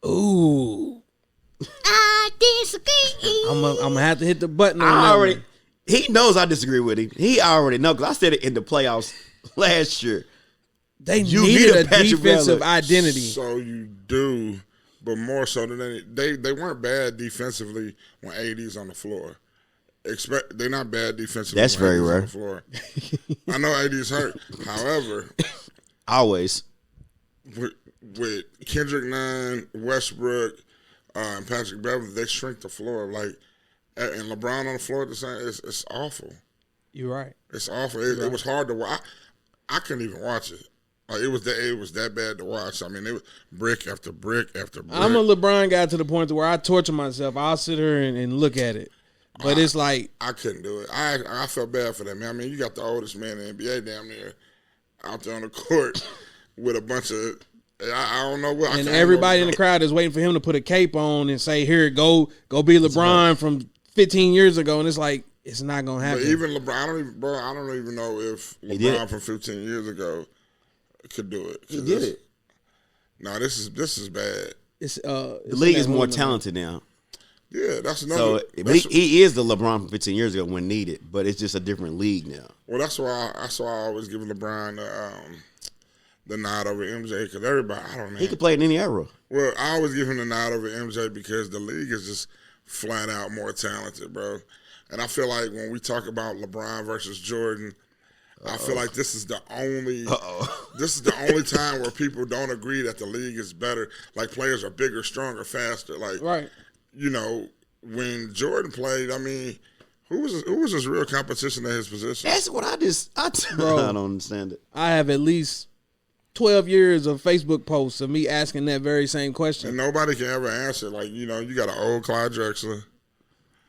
Ooh,
I disagree.
I'm gonna have to hit the button on that.
He knows I disagree with him. He already knows because I said it in the playoffs last year.
They needed a defensive
Beverly.
Identity.
So you do, but more so than they weren't bad defensively when AD's on the floor. They're not bad defensively.
That's very rare.
On the floor. I know AD's hurt. However,
always
with Kendrick Nunn, Westbrook, and Patrick Beverly, they shrink the floor. And LeBron on the floor at the same. It's awful.
You're right.
It's awful. It was hard to watch. I couldn't even watch it. It was that bad to watch. It was brick after brick after brick.
I'm a LeBron guy to the point where I torture myself. I'll sit here and look at it. But it's like
I couldn't do it. I felt bad for that man. You got the oldest man in the NBA damn near out there on the court with a bunch of I don't know what.
And everybody in the crowd is waiting for him to put a cape on and say, "Here, go be LeBron from 15 years ago." And it's like it's not gonna happen.
But even LeBron, I don't even know if LeBron from 15 years ago could do it.
He did it.
No, this is bad.
The league is more talented now.
Yeah, that's another.
So, but he is the LeBron from 15 years ago when needed, but it's just a different league now.
Well, that's why I always give LeBron the nod over MJ because everybody, I don't know.
He could play in any era.
Well, I always give him the nod over MJ because the league is just flat out more talented, bro. And I feel like when we talk about LeBron versus Jordan, I feel like this is the only time where people don't agree that the league is better. Like players are bigger, stronger, faster. Like when Jordan played, I mean, who was his real competition at his position?
That's what I don't understand it.
I have at least 12 years of Facebook posts of me asking that very same question.
And nobody can ever answer. Like, you got an old Clyde Drexler.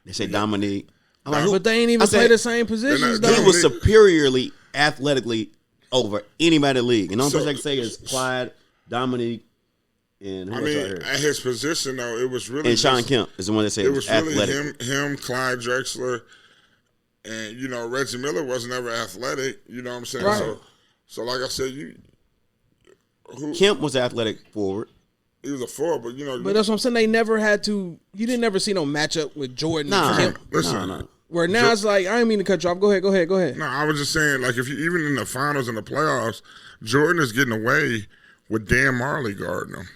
They say Dominique.
But they ain't even play the same positions, though.
He was superiorly athletically over anybody in the league. And the only person I can say is Clyde, Dominique, and who else right here?
At his position, though, it was really...
And Sean Kemp is the one that said
it was
athletic.
Really him, Clyde Drexler, and, Reggie Miller wasn't ever athletic. You know what I'm saying?
Right.
So like I said,
Kemp was athletic forward.
He was a forward, but
But that's what I'm saying. They never had to. You didn't ever see no matchup with Jordan and Kemp.
Listen,
where now it's like I didn't mean to cut you off. Go ahead.
No, I was just saying, like if you even in the finals and the playoffs, Jordan is getting away with Dan Marley guarding him.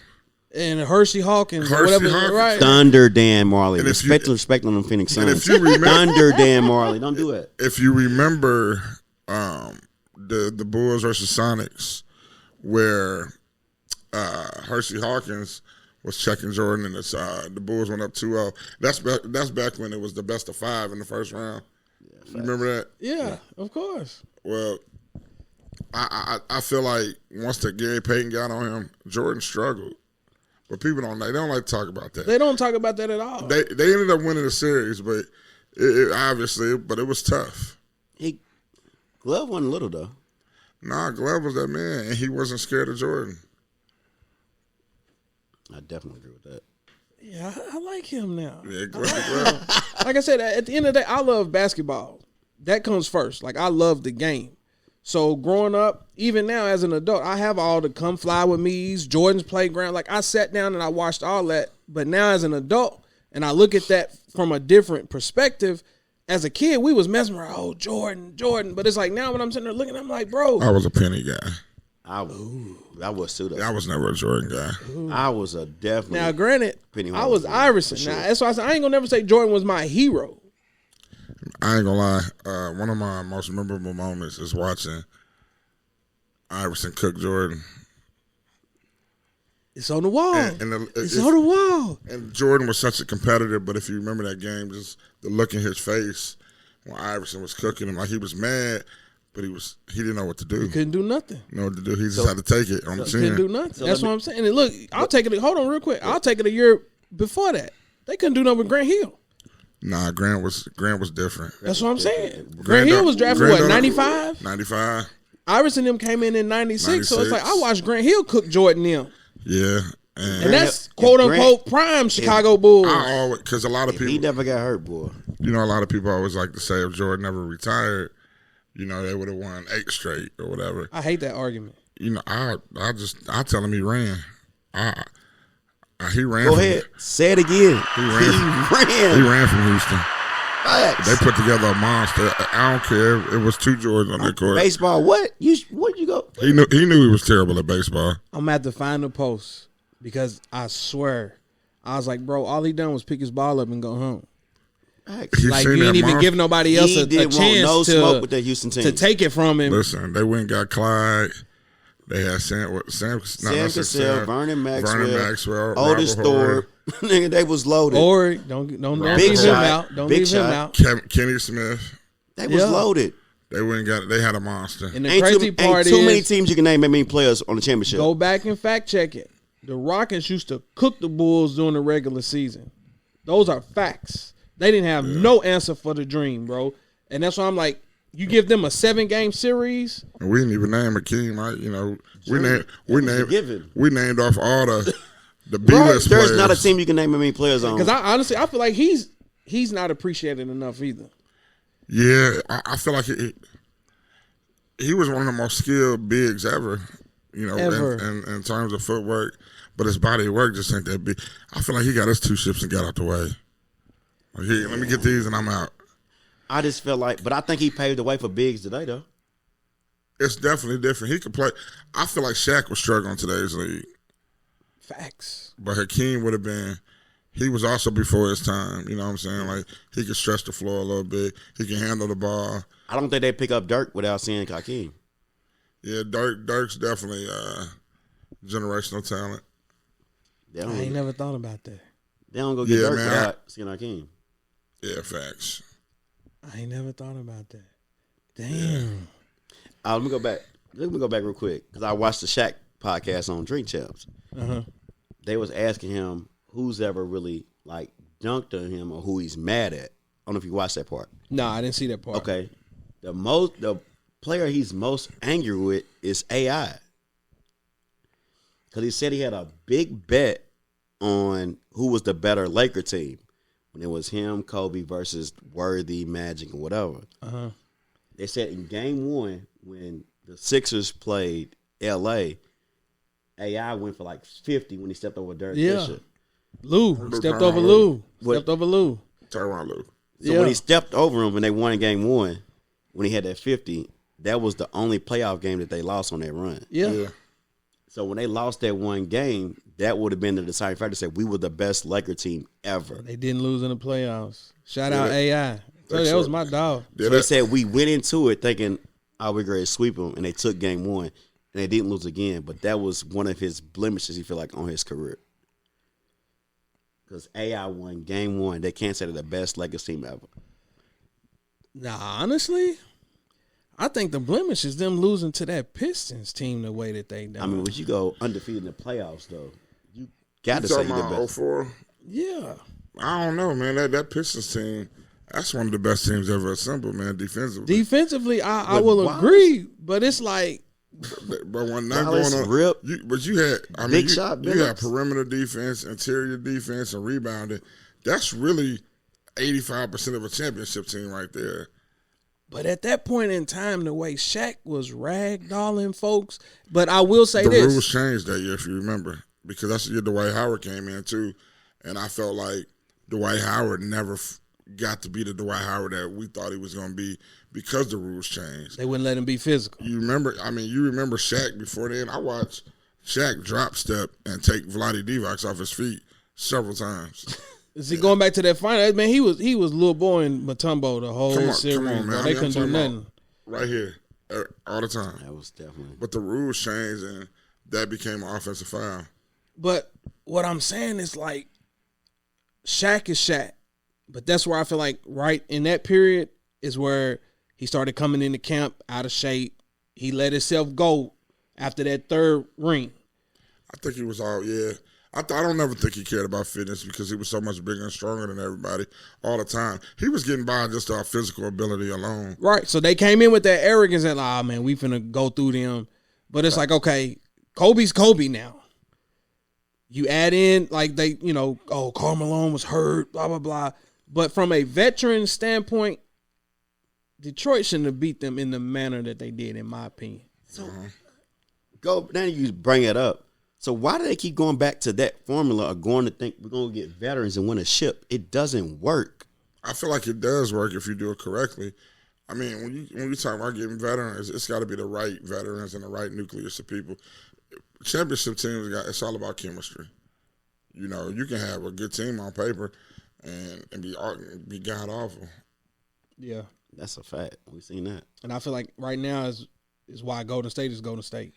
And Hershey Hawkins, right?
Thunder Dan Marley. Respect on them Phoenix Suns.
And if you remember,
Thunder Dan Marley. Don't do it.
If you remember the Bulls versus Sonics, where Hershey Hawkins was checking Jordan and the Bulls went up 2-0. That's back when it was the best of 5 in the first round. Yeah, you remember that?
Yeah, of course.
Well, I feel like once the Gary Payton got on him, Jordan struggled. But people don't like to talk about that.
They don't talk about that at all.
They ended up winning the series, but it obviously, but it was tough.
Glove wasn't little though.
Nah, Glove was that man, and he wasn't scared of Jordan.
I definitely agree with that.
Yeah, I like him now.
Yeah, Glove.
Like I said, at the end of the day, I love basketball. That comes first. Like I love the game. So growing up, even now as an adult, I have all the Come Fly With Me's, Jordan's Playground. Like I sat down and I watched all that. But now as an adult, and I look at that from a different perspective. As a kid, we was mesmerized. Oh, Jordan. But it's like now when I'm sitting there looking, I'm like, bro.
I was a Penny guy.
I was too.
I was never a Jordan guy.
Ooh. I was a definitely.
Now, granted,
Penny
I was Iverson. Sure. Now, that's why I said I ain't gonna never say Jordan was my hero.
I ain't gonna lie. One of my most memorable moments is watching Iverson cook Jordan.
It's on the wall.
It's
on the wall.
And Jordan was such a competitor, but if you remember that game, just the look in his face when Iverson was cooking him, like he was mad, but he didn't know what to do.
He couldn't do nothing.
Know what to do. He just had to take it on the chin.
Couldn't do nothing. That's what I'm saying. And look, I'll take it. Hold on real quick. I'll take it a year before that. They couldn't do nothing with Grant Hill.
Nah, Grant was different.
That's what I'm saying. Grant Hill was drafted, what, 95?
95.
Iverson them came in 96, so it's like I watched Grant Hill cook Jordan them.
Yeah.
And that's quote-unquote prime Chicago Bulls.
Because a lot of people.
He never got hurt, boy.
A lot of people always like to say if Jordan never retired, they would have won 8 straight or whatever.
I hate that argument.
I tell him he ran. He ran.
Go ahead. Say it again.
He ran from Houston. Facts. They put together a monster. I don't care if it was 2 Jordans on their court.
Baseball, what? Where'd you go?
He knew he was terrible at baseball.
I'm at the final post because I swear, I was like, bro, all he done was pick his ball up and go home. Like you ain't even give nobody else a chance
smoke with that Houston team
to take it from him.
Listen, they went and got Clyde. They had Sam
Cassell, Vernon
Maxwell,
Otis Thorpe. Nigga, they was loaded.
Or don't leave him out. Don't leave him out.
Kenny Smith.
They was loaded.
They went and got it. They had a monster.
And the crazy part is
too many teams you can name that many players on the championship.
Go back and fact check it. The Rockets used to cook the Bulls during the regular season. Those are facts. They didn't have no answer for the dream, bro. And that's why I'm like, you give them a 7-game series.
And we didn't even name Hakeem, right? We named off all the B-list players.
There's not a team you can name many players on.
Because I feel like he's not appreciated enough either.
Yeah, I feel like he was one of the most skilled bigs ever. In terms of footwork, but his body of work just ain't that big. I feel like he got his 2 ships and got out the way. Like, here, let me get these and I'm out.
I just feel like, but I think he paved the way for bigs today, though.
It's definitely different. He could play. I feel like Shaq was struggling in today's league.
Facts.
But Hakeem would have been. he was also before his time. You know what I'm saying? Like, he could stretch the floor a little bit. He can handle the ball.
I don't think they pick up Dirk without seeing Hakeem.
Yeah, Dirk's definitely generational talent.
I ain't never thought about that.
They don't go get Dirk without seeing Hakeem.
Yeah, facts.
I ain't never thought about that. Damn.
Let me go back. Let me go back real quick because I watched the Shaq podcast on Drink Champs. They was asking him who's ever really like dunked on him or who he's mad at. I don't know if you watched that part.
No, I didn't see that part.
Okay. The player he's most angry with is AI. Because he said he had a big bet on who was the better Laker team. When it was him, Kobe versus Worthy, Magic, or whatever. They said in game 1, when the Sixers played LA, AI went for like 50 when he stepped over Derek Fisher.
Stepped over Lou.
Tyronn Lue.
So when he stepped over him when they won in game 1, when he had that 50, that was the only playoff game that they lost on that run.
Yeah.
So when they lost that one game, that would have been the deciding factor. Said we were the best Laker team ever.
They didn't lose in the playoffs. Shout out AI. So that was my dog.
So they said we went into it thinking, we're going to sweep them, and they took game 1, and they didn't lose again. But that was one of his blemishes, he feel like, on his career. Because AI won game 1. They can't say they're the best Lakers team ever.
Nah, honestly, I think the blemish is them losing to that Pistons team the way that they done.
I mean, when you go undefeated in the playoffs, though, you got to say you're the best.
04?
Yeah.
I don't know, man. That Pistons team, that's one of the best teams ever assembled, man, defensively.
Defensively, I will agree, but it's like.
But when not going on, you had,
big shot,
you had perimeter defense, interior defense, and rebounding. That's really 85% of a championship team right there.
But at that point in time, the way Shaq was ragdolling folks, but I will say
the
this.
rules changed that year, if you remember, because that's the year Dwight Howard came in, too. And I felt like Dwight Howard never got to be the Dwight Howard that we thought he was going to be because the rules changed.
They wouldn't let him be physical.
You remember Shaq before then? I watched Shaq drop step and take Vlade Divac off his feet several times.
Is he going back to that final? Man, he was little boy in Mutombo the whole series.
Come on, man.
They couldn't do nothing.
Right here, all the time.
That was definitely.
But the rules changed, and that became an offensive foul.
But what I'm saying is, like, Shaq is Shaq. But that's where I feel like right in that period is where he started coming into camp out of shape. He let himself go after that third ring.
I think he was I don't never think he cared about fitness because he was so much bigger and stronger than everybody all the time. He was getting by just our physical ability alone.
Right. So they came in with that arrogance and like, man, we finna go through them. But it's like, okay, Kobe's Kobe now. You add in like Karl Malone was hurt, blah, blah, blah. But from a veteran standpoint, Detroit shouldn't have beat them in the manner that they did, in my opinion.
So, now you bring it up. So why do they keep going back to that formula of going to think we're going to get veterans and win a ship? It doesn't work.
I feel like it does work if you do it correctly. I mean, when you talk about getting veterans, it's got to be the right veterans and the right nucleus of people. Championship teams, it's all about chemistry. You know, you can have a good team on paper and be god awful.
Yeah,
that's a fact. We've seen that,
and I feel like right now is why Golden State is Golden State.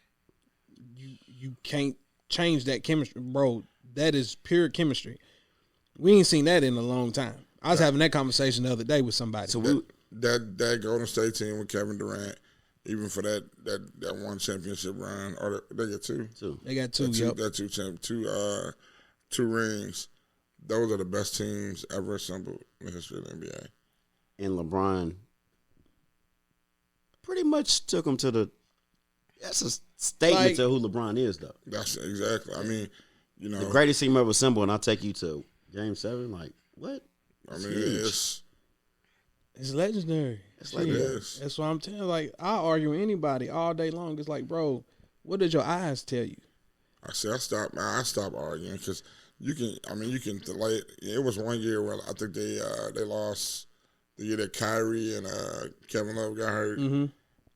You can't change that chemistry, bro. That is pure chemistry. We ain't seen that in a long time. I was having that conversation the other day with somebody.
So that Golden State team with Kevin Durant, even for that one championship run, or they got two.
They got two.
Two rings. Those are the best teams ever assembled in the history of the NBA.
And LeBron pretty much took them to the. That's a statement to who LeBron is, though.
That's exactly. I mean, you know,
the greatest team ever assembled, and I'll take you to Game 7. Like what?
That's huge.
It's legendary.
It's like this.
That's what I'm telling you. Like, I argue with anybody all day long. It's like, bro, what did your eyes tell you?
I stopped arguing because you can delay it. It was one year where I think they lost the year that Kyrie and Kevin Love got hurt.
Mm-hmm.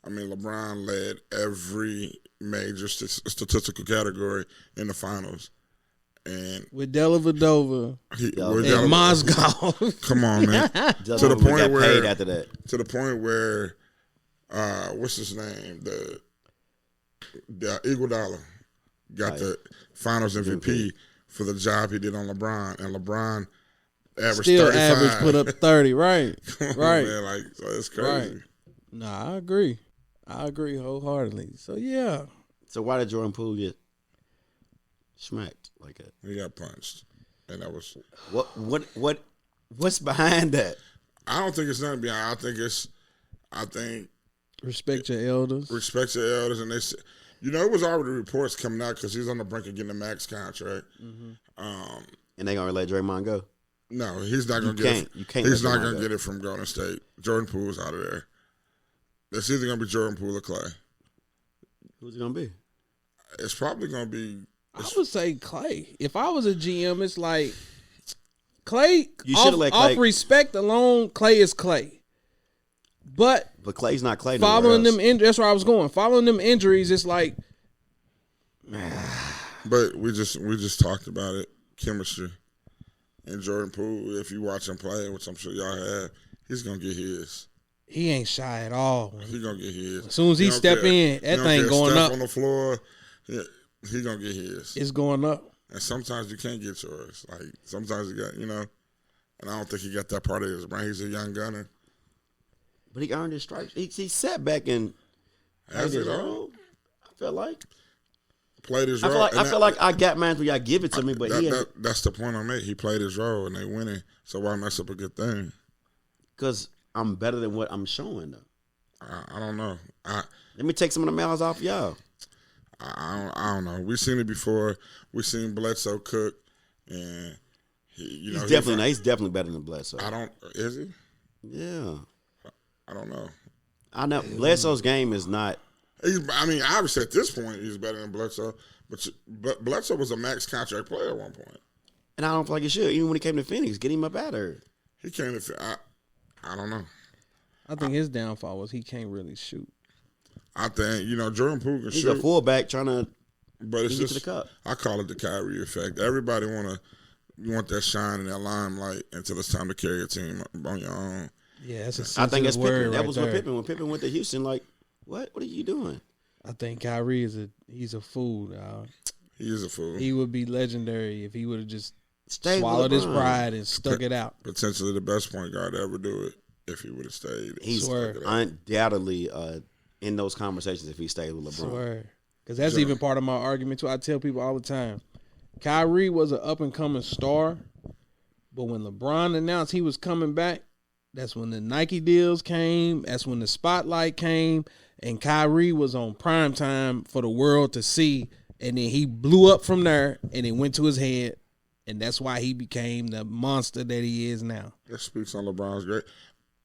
I mean, LeBron led every major statistical category in the finals. And
with Dellavedova
with
and Mozgov.
Come on, man. to the point where paid after that. To the point where what's his name? The Eagle Dollar got the Finals MVP for the job he did on LeBron, and LeBron averaged 35.
Put up 30, right? Right.
Man, like so it's crazy.
Right. Nah, I agree wholeheartedly. So yeah.
So why did Jordan Poole get smacked like that?
He got punched, and that was
what's behind that?
I don't think it's nothing behind. I think
respect your elders.
Respect your elders, and they said, it was already reports coming out because he's on the brink of getting a max contract.
Mm-hmm. And they gonna let Draymond go?
No, he's not gonna get it. He's not gonna get it from Golden State. Jordan Poole's out of there. It's either gonna be Jordan Poole or Clay.
Who's it gonna be?
It's probably gonna be.
I would say Clay. If I was a GM, it's like Clay.
You should have let Clay.
Off respect alone, Clay is Clay. But
Clay's not Clay.
Following them injuries, that's where I was going. Following them injuries, it's like.
But we just talked about it. Chemistry. And Jordan Poole, if you watch him play, which I'm sure y'all have, he's gonna get his.
He ain't shy at all.
He gonna get his.
As soon as he step in, that thing going up
on the floor. Yeah, he gonna get his.
It's going up.
And sometimes you can't get yours. Like sometimes you got, and I don't think he got that part of his brain. He's a young gunner.
But he earned his stripes. He sat back and
played his role.
I felt like
played his role.
I feel like I got mine where y'all give it to me, but
that's the point I made. He played his role and they winning. So why mess up a good thing?
Because I'm better than what I'm showing though.
I don't know.
Let me take some of the miles off y'all.
I don't know. We've seen it before. We've seen Bledsoe cook, and
he's definitely better than Bledsoe.
Is he?
Yeah.
I don't know.
I know Bledsoe's game is not.
Obviously at this point he's better than Bledsoe, but Bledsoe was a max contract player at one point.
And I don't feel like he should. Even when he came to Phoenix, get him up out of there.
He came to. I don't know.
I think his downfall was he can't really shoot.
I think Jordan Poole can shoot.
He's a fullback trying to.
But it's just
to the cup.
I call it the Kyrie effect. Everybody want that shine and that limelight until it's time to carry a team on your own.
Yeah, that's
I think that's Pippen. That
right
was
there.
When Pippen went to Houston. Like, what are you doing?
I think Kyrie he's a fool, dog.
He is a fool.
He would be legendary if he would have just swallowed his pride and stuck it out.
Potentially the best point guard to ever do it if he would have stayed.
He's undoubtedly in those conversations if he stayed with LeBron.
Swear. Because that's even part of my argument, too. I tell people all the time, Kyrie was an up-and-coming star, but when LeBron announced he was coming back, that's when the Nike deals came. That's when the spotlight came. And Kyrie was on prime time for the world to see. And then he blew up from there, and it went to his head. And that's why he became the monster that he is now.
That speaks on LeBron's great.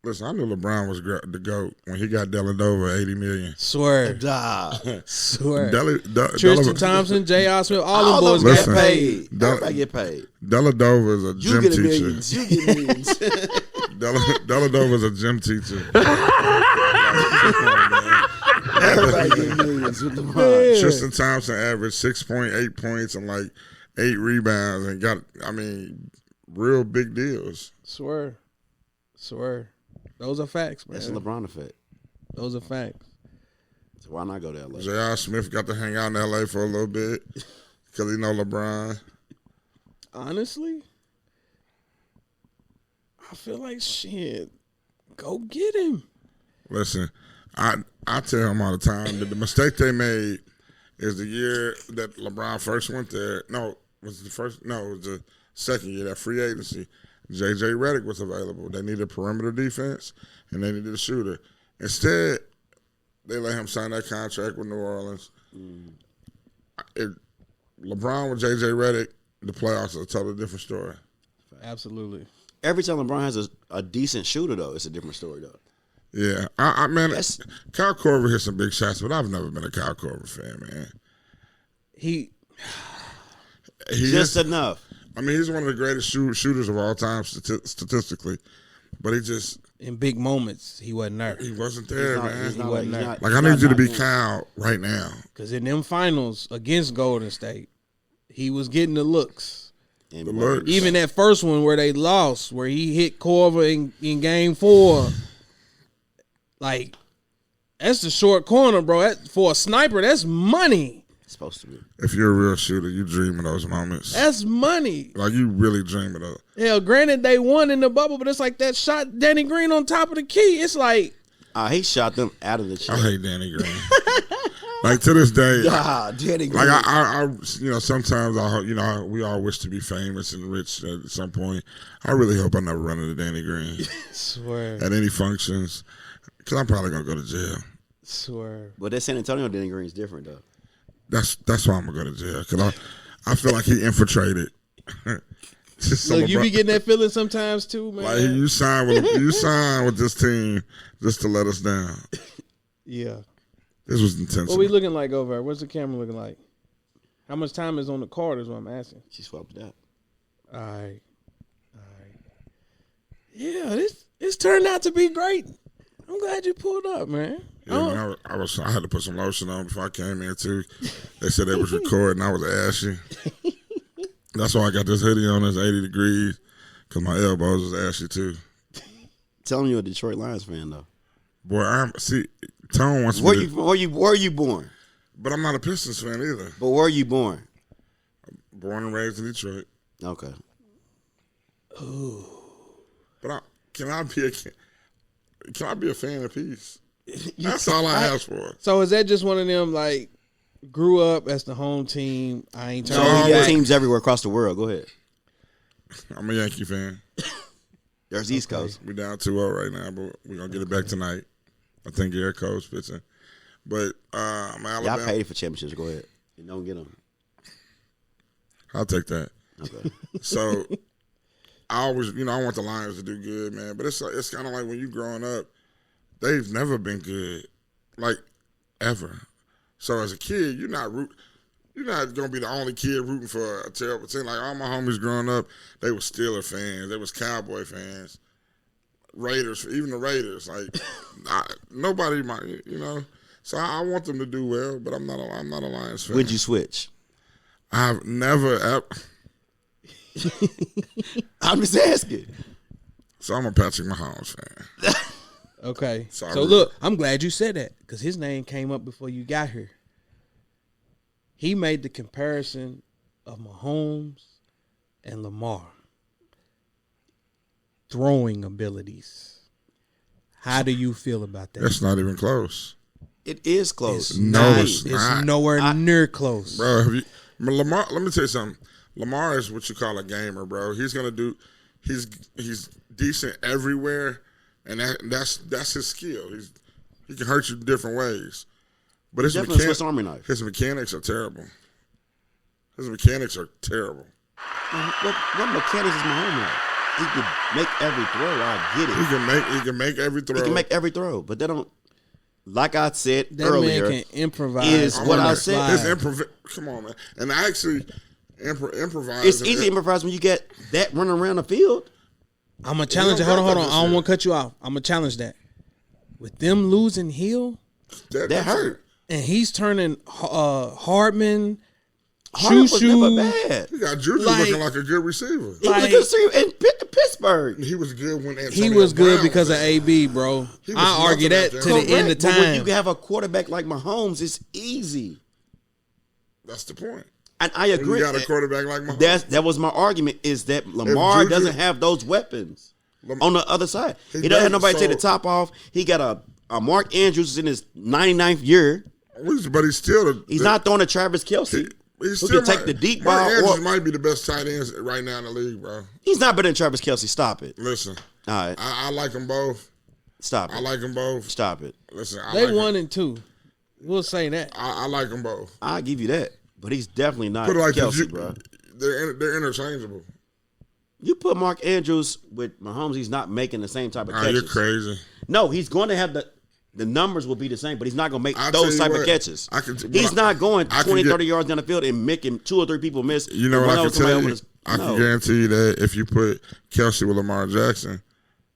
Listen, I knew LeBron was the GOAT when he got Dellavedova $80 million.
Swear. Swear. Tristan Thompson, J.R. Smith, all them boys
get
paid.
Everybody get paid.
Dellavedova is a gym teacher.
You get millions.
Dellavedova is a gym teacher.
Everybody get millions with LeBron.
Tristan Thompson averaged 6.8 points and like 8 rebounds and got, real big deals.
Swear. Those are facts, man.
That's a LeBron effect.
Those are facts.
So why not go to LA?
J.R. Smith got to hang out in LA for a little bit because he know LeBron.
Honestly, I feel like shit. Go get him.
Listen, I tell him all the time that the mistake they made is the year that LeBron first went there. It was the second year, that free agency. J.J. Redick was available. They needed perimeter defense, and they needed a shooter. Instead, they let him sign that contract with New Orleans. LeBron with J.J. Redick, the playoffs are a totally different story.
Absolutely.
Every time LeBron has a decent shooter, though, it's a different story, though.
Yeah. Kyle Korver hit some big shots, but I've never been a Kyle Korver fan, man.
He
just enough.
He's one of the greatest shooters of all time statistically, but he just
in big moments he wasn't there.
He wasn't there, man.
He wasn't there.
I need you to be Kyle right now.
Because in them finals against Golden State, he was getting the looks.
The looks.
Even that first one where they lost, where he hit Corver in game 4, like, that's the short corner, bro. For a sniper, that's money.
It's supposed to be.
If you're a real shooter, you dream of those moments.
That's money.
Like, you really dream of those.
Hell, granted, they won in the bubble, but it's like that shot Danny Green on top of the key. It's like.
He shot them out of the shot.
I hate Danny Green. Like, to this day.
Danny Green.
Like, I sometimes, we all wish to be famous and rich at some point. I really hope I never run into Danny Green.
Swear.
At any functions. Because I'm probably going to go to jail.
Swear.
But that San Antonio Danny Green's different, though.
That's why I'm going to go to jail. Because I feel like he infiltrated.
Look, you be getting that feeling sometimes, too, man.
Like, you sign with this team just to let us down.
Yeah.
This was intense.
What we looking like over there? What's the camera looking like? How much time is on the card is what I'm asking.
She swapped it out.
All right. Yeah, this turned out to be great. I'm glad you pulled up, man.
Yeah, man, I had to put some lotion on before I came in too. They said they was recording. I was ashy. That's why I got this hoodie on. It's 80 degrees because my elbows was ashy too.
Tell me you're a Detroit Lions fan though.
Boy, Tone wants
where
me.
Where you born?
But I'm not a Pistons fan either.
But where are you born?
Born and raised in Detroit.
Okay.
Ooh.
But can I be a fan of peace? That's all I ask for.
So is that just one of them like grew up as the home team? I ain't turning
No,
back.
teams everywhere across the world. Go ahead.
I'm a Yankee fan.
There's East Coast.
We down 2-0 right now, but we're gonna get it back tonight. I think Garrett Cole's pitching. But I'm Alabama.
Y'all paid for championships. Go ahead. You don't get them.
I'll take that.
Okay.
So I always, I want the Lions to do good, man. But it's kind of like when you growing up, they've never been good, like ever. So as a kid, you're not gonna be the only kid rooting for a terrible team. Like all my homies growing up, they were Steeler fans, they was Cowboy fans, Raiders, even the Raiders. Like nobody might, So I want them to do well, but I'm not a Lions fan.
When'd you switch?
I've never.
I'm just asking.
So I'm a Patrick Mahomes fan.
Okay.
Sorry.
So look, I'm glad you said that because his name came up before you got here. He made the comparison of Mahomes and Lamar. Throwing abilities. How do you feel about that?
That's not even close.
It is close.
It's
nowhere near close.
Bro, Lamar, let me tell you something. Lamar is what you call a gamer, bro. He's he's decent everywhere, and that's his skill. He can hurt you different ways. But his
definitely Swiss Army knife.
His mechanics are terrible. What mechanics is
Mahomes like? He can make every throw. I get it.
He can make every throw.
He can make every throw, but they don't. Like I said
that
earlier,
man can improvise.
Is what I said.
Come on, man. And I actually improvise.
It's easy to improvise when you get that running around the field.
I'm going to challenge it. Hold on. I don't want to cut you off. I'm going to challenge that. With them losing Hill,
that hurt.
And he's turning Hardman,
was never bad.
He got Juju looking like a good receiver.
He was a good receiver in Pittsburgh.
He was good when Antonio
he was good
Brown
because
was
of AB, bro. I argue that to the end of time.
But when you have a quarterback like Mahomes, it's easy.
That's the point.
And I agree.
When you got a quarterback like Mahomes.
That was my argument, is that Lamar doesn't have those weapons on the other side. He doesn't have nobody to take the top off. He got a Mark Andrews in his 99th year.
But he's still
he's not throwing to Travis Kelce.
He
who can take the deep ball.
Mark Andrews might be the best tight end right now in the league, bro.
He's not better than Travis Kelce. Stop it.
Listen.
All right.
I like them both.
Stop it.
I like them both.
Stop it.
Listen.
They 1 and 2. We'll say that.
I like them both.
I'll give you that. But he's definitely not
like
Kelce, bro.
They're interchangeable.
You put Mark Andrews with Mahomes, he's not making the same type of catches.
You're crazy.
No, he's going to have the numbers will be the same, but he's not going to make those type of catches. He's not going 20, 30 yards down the field and making 2 or 3 people miss.
You know what I can tell you? I can guarantee you that if you put Kelce with Lamar Jackson,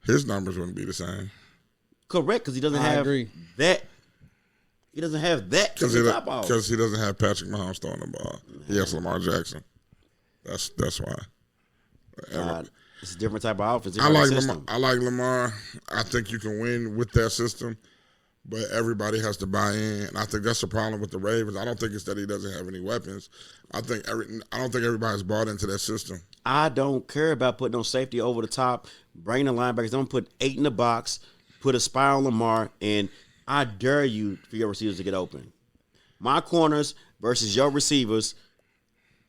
his numbers wouldn't be the same.
Correct, because he doesn't have that. He doesn't have that
because he doesn't have Patrick Mahomes throwing the ball. He has Lamar Jackson. That's why.
It's a different type of offense.
I like Lamar. I think you can win with that system, but everybody has to buy in. And I think that's the problem with the Ravens. I don't think it's that he doesn't have any weapons. I don't think everybody's bought into that system.
I don't care about putting on safety over the top, bringing the linebackers. Don't put 8 in the box, put a spy on Lamar, and I dare you for your receivers to get open. My corners versus your receivers.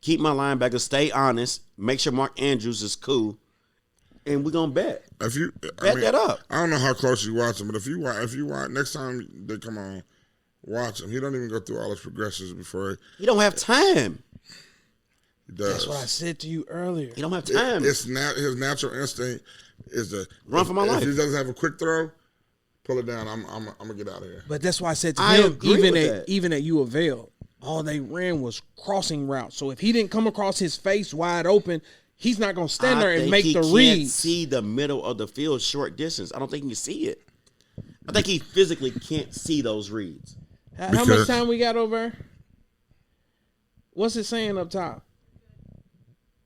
Keep my linebackers, stay honest, make sure Mark Andrews is cool, and we're gonna bet. Bet that up.
I don't know how close you watch him, but if you watch next time they come on, watch him. He don't even go through all his progressions before
he don't have time.
He does.
That's what I said to you earlier.
He don't have time.
His natural instinct is to
run for my life.
If he doesn't have a quick throw, pull it down. I'm gonna get out of here.
But that's why I said to him, even at U of L, all they ran was crossing routes. So if he didn't come across his face wide open, he's not going to stand there and make the read.
He can't see the middle of the field short distance. I don't think he can see it. I think he physically can't see those reads.
How much time we got over? What's it saying up top?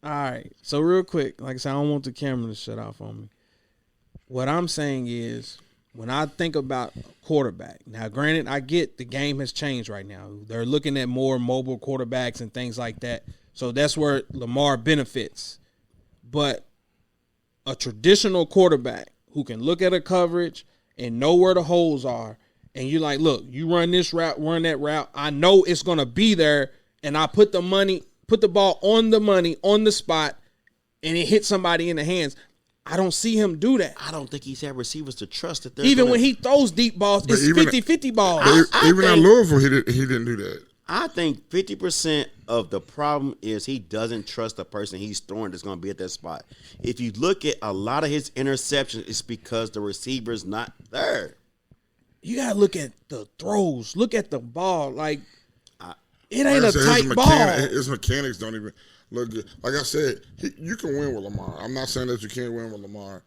All right. So real quick, like I said, I don't want the camera to shut off on me. What I'm saying is, when I think about a quarterback, now granted, I get the game has changed right now. They're looking at more mobile quarterbacks and things like that. So that's where Lamar benefits. But a traditional quarterback who can look at a coverage and know where the holes are, and you're like, look, you run this route, run that route. I know it's going to be there, and I put the ball on the money, on the spot, and it hits somebody in the hands. I don't see him do that.
I don't think he's had receivers to trust that.
Even when he throws deep balls, it's 50-50 balls.
Even at Louisville, he didn't do that.
I think 50% of the problem is he doesn't trust the person he's throwing that's going to be at that spot. If you look at a lot of his interceptions, it's because the receiver's not there.
You got to look at the throws. Look at the ball. Like, it ain't a tight ball.
His mechanics don't even look good. Like I said, you can win with Lamar. I'm not saying that you can't win with Lamar.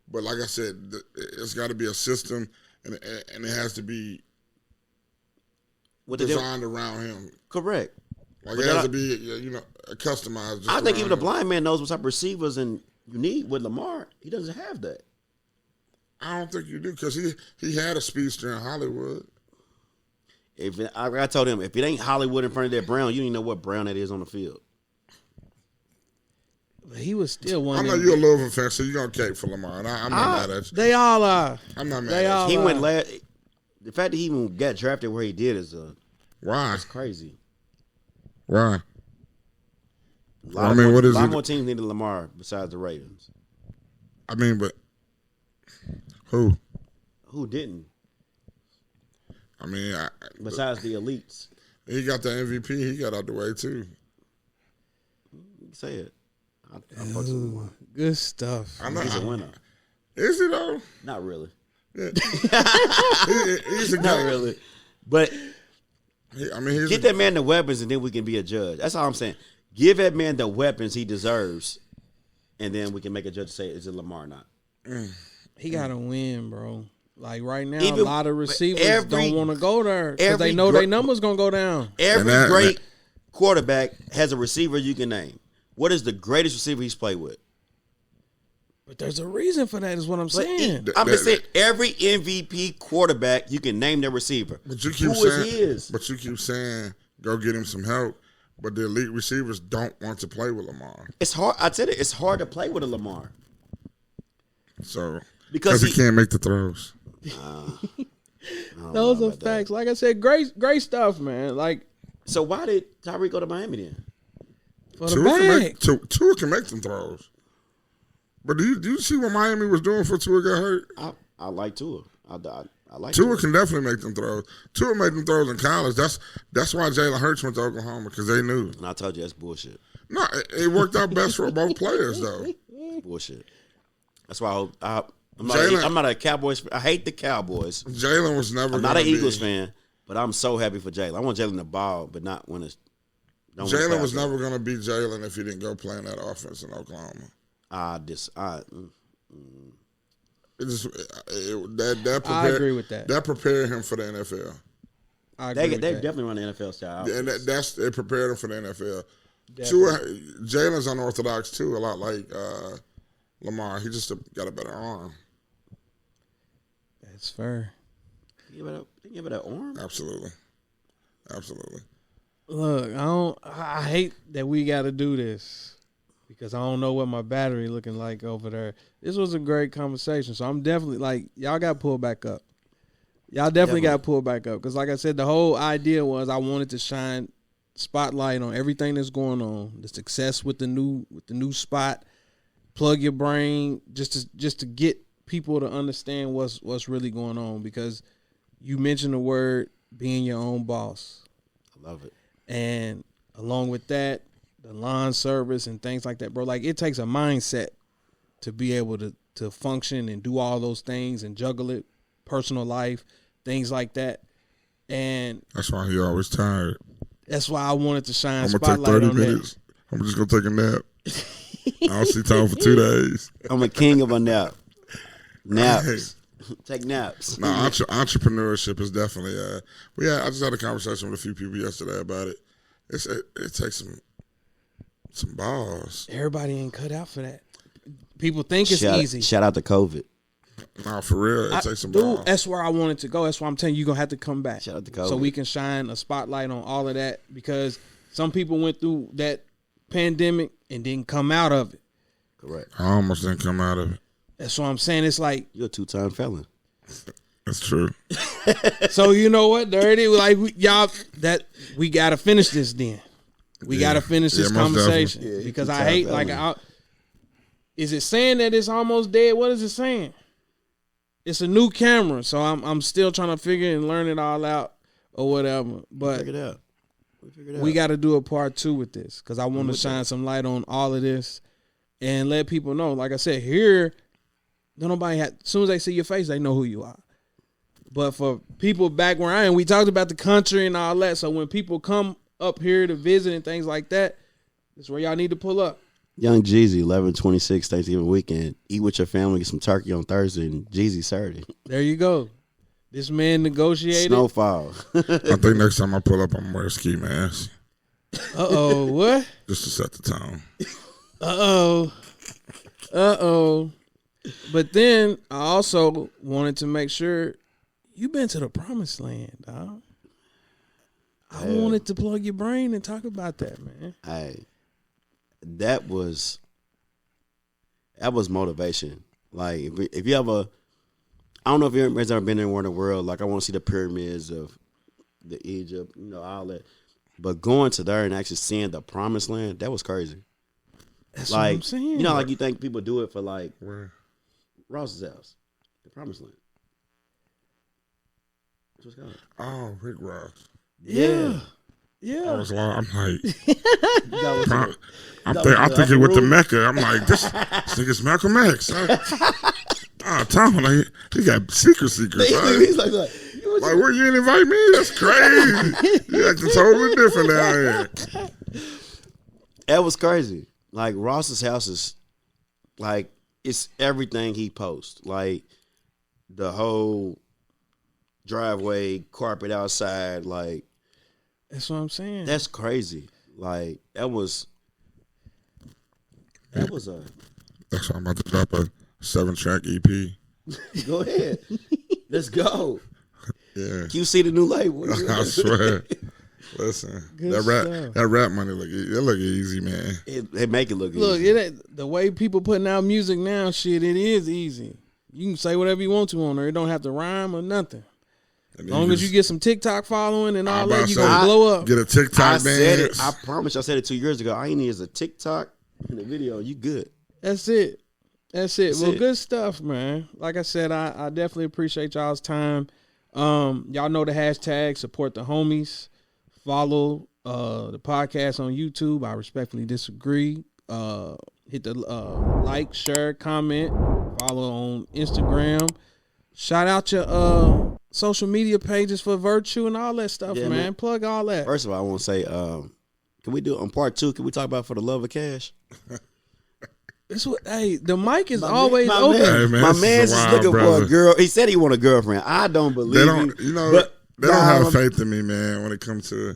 But like I said, it's got to be a system, and it has to be designed around him.
Correct.
Like it has to be, customized.
I think even a blind man knows what type of receivers and you need with Lamar. He doesn't have that.
I don't think you do, because he had a speedster in Hollywood.
I told him, if it ain't Hollywood in front of that Brown, you don't even know what Brown that is on the field.
But he was still one.
I know you're a Louisville fan, so you're going to cape for Lamar. And I'm not mad at you.
They all are.
I'm not mad at you.
He went last. The fact that he even got drafted where he did is
why?
It's crazy.
Why?
A lot more teams needed Lamar besides the Ravens.
I mean, but who?
Who didn't?
I mean,
besides the elites.
He got the MVP. He got out the way, too.
Say it.
Ooh, good stuff.
I know he's a winner.
Is he, though?
Not really.
Yeah. he's a guy.
Not really. But
get
that man the weapons, and then we can be a judge. That's all I'm saying. Give that man the weapons he deserves, and then we can make a judge say, is it Lamar or not?
He got to win, bro. Like right now, a lot of receivers don't want to go there because they know their number's going to go down.
Every great quarterback has a receiver you can name. What is the greatest receiver he's played with?
But there's a reason for that, is what I'm saying.
I'm just saying, every MVP quarterback, you can name their receiver.
But you keep But you keep saying, go get him some help. But the elite receivers don't want to play with Lamar.
It's hard. I said it. It's hard to play with a Lamar.
So because he can't make the throws.
Those are facts. Like I said, great stuff, man. Like,
so why did Tyreek go to Miami then?
For the bag.
Tua can make them throws. But do you see what Miami was doing for Tua got hurt?
I like Tua. I like
Tua can definitely make them throws. Tua made them throws in college. That's why Jalen Hurts went to Oklahoma, because they knew.
And I told you that's bullshit.
No, it worked out best for both players, though.
Bullshit. That's why I'm not a Cowboys. I hate the Cowboys.
Jalen was never.
I'm not an Eagles fan, but I'm so happy for Jalen. I want Jalen to ball, but not when it's.
Jalen was never going to be Jalen if he didn't go play in that offense in Oklahoma.
I
agree with that. That prepared him for the NFL.
They definitely run the NFL style.
And it prepared him for the NFL. Jalen's unorthodox too, a lot like Lamar. He just got a better arm.
That's fair.
Give it an arm.
Absolutely.
Look, I hate that we got to do this because I don't know what my battery looking like over there. This was a great conversation, so I'm definitely like y'all got to pull back up. Y'all definitely got to pull back up because, like I said, the whole idea was I wanted to shine spotlight on everything that's going on, the success with the new spot, plug your brain, just to get people to understand what's really going on because you mentioned the word being your own boss.
I love it.
And along with that, the lawn service and things like that, bro, like it takes a mindset to be able to function and do all those things and juggle it, personal life, things like that. And
that's why he always tired.
That's why I wanted to shine
I'm
spotlight
gonna take 30
on
minutes. That. I'm just gonna take a nap. I don't see time for 2 days.
I'm a king of a nap. Naps. Take naps.
No, entrepreneurship is definitely. I just had a conversation with a few people yesterday about it. It takes some balls.
Everybody ain't cut out for that. People think it's easy.
Shout out to COVID.
No, for real, it takes some balls.
That's where I wanted to go. That's why I'm telling you, you're gonna have to come back.
Shout out to COVID.
So we can shine a spotlight on all of that because some people went through that pandemic and didn't come out of it.
Correct.
I almost didn't come out of it.
That's what I'm saying. It's like
you're a 2-time felon.
That's true.
So you know what, Dirty? Like we gotta finish this. Then we gotta finish this conversation because I hate is it saying that it's almost dead? What is it saying? It's a new camera, so I'm still trying to figure and learn it all out or whatever. But
figure it out.
We got to do a part 2 with this because I want to shine some light on all of this and let people know. Like I said, here, nobody as soon as they see your face, they know who you are. But for people back where I am, we talked about the country and all that. So when people come up here to visit and things like that, that's where y'all need to pull up.
Young Jeezy, 11/26 Thanksgiving weekend. Eat with your family, get some turkey on Thursday, and Jeezy Saturday.
There you go. This man negotiated.
Snowfall.
I think next time I pull up, I'm going to wear a ski mask.
Uh-oh, what?
Just to set the tone.
Uh-oh. But then I also wanted to make sure you've been to the promised land, dog. I wanted to plug your brain and talk about that, man.
That was motivation. Like if you ever, I don't know if you've ever been anywhere in the world. Like I want to see the pyramids of the Egypt, all that. But going to there and actually seeing the promised land, that was crazy.
That's what I'm saying.
Like you think people do it for like
where?
Ross's house, the promised land. What's called?
Oh, Rick Ross.
Yeah.
I was like, I'm like,
I'm
thinking with the Mecca. I'm like, this nigga's Malcolm X. Tom, like, he got secrets.
He's like,
where you didn't invite me? That's crazy. You acting totally different down here.
That was crazy. Like Ross's house is like it's everything he posts. Like the whole driveway, carpet outside, like.
That's what I'm saying.
That's crazy. Like that was a.
That's why I'm about to drop a 7-track EP.
Go ahead. Let's go.
Yeah.
You see the new label?
I swear. Listen, that rap money look easy, man.
They make it look easy.
Look, the way people putting out music now, shit, it is easy. You can say whatever you want to on there. It don't have to rhyme or nothing. As long as you get some TikTok following and all that, you gonna blow up.
Get a TikTok dance.
I promise you, I said it 2 years ago. All you need is a TikTok and a video. You good.
That's it. Good stuff, man. Like I said, I definitely appreciate y'all's time. Y'all know the hashtag, support the homies. Follow the podcast on YouTube. I respectfully disagree. Hit the like, share, comment. Follow on Instagram. Shout out your social media pages for Virtue and all that stuff, man. Plug all that.
First of all, I want to say, can we do it on part 2? Can we talk about For the Love of Cash?
The mic is always open.
Hey, man,
my man's just looking for a girl. He said he want a girlfriend. I don't believe
they don't have faith in me, man, when it comes to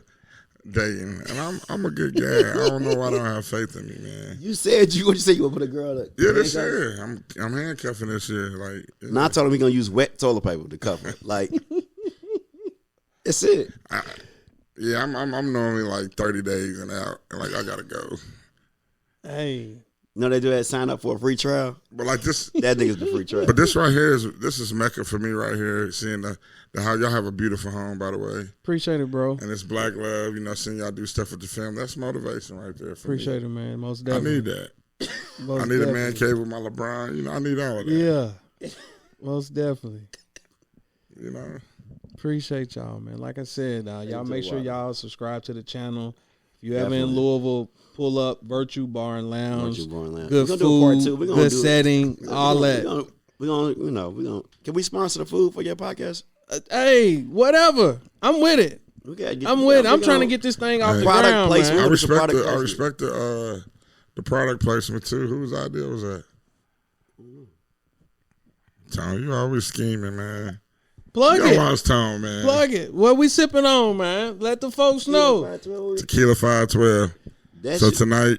dating, and I'm a good guy. I don't know why they don't have faith in me, man.
You said you want to put a girl up.
Yeah, this year I'm handcuffing this year. Like,
I told him we gonna use wet toilet paper to cover it. Like, that's it.
I'm normally like 30 days and out, and like I gotta go.
Hey.
No, they do that. Sign up for a free trial.
But like this,
that nigga's the free trial.
But this right here is Mecca for me right here. Seeing the how y'all have a beautiful home, by the way.
Appreciate it, bro.
And it's black love. Seeing y'all do stuff with the family. That's motivation right there.
Appreciate it, man. Most definitely.
I need that. I need a man cave with my LeBron. I need all of
that. Yeah, most definitely.
Appreciate
y'all, man. Like I said, y'all make sure y'all subscribe to the channel. If you ever in Louisville, pull up Virtue Bar and Lounge. Good food, good setting, all that.
We're gonna. Can we sponsor the food for your podcast?
Hey, whatever. I'm with it. I'm with it. I'm trying to get this thing off the ground, man.
I respect the product placement too. Whose idea was that? Tom, you always scheming, man.
Plug it.
Lost tone, man.
Plug it. What we sipping on, man? Let the folks know.
Tequila 512. So tonight,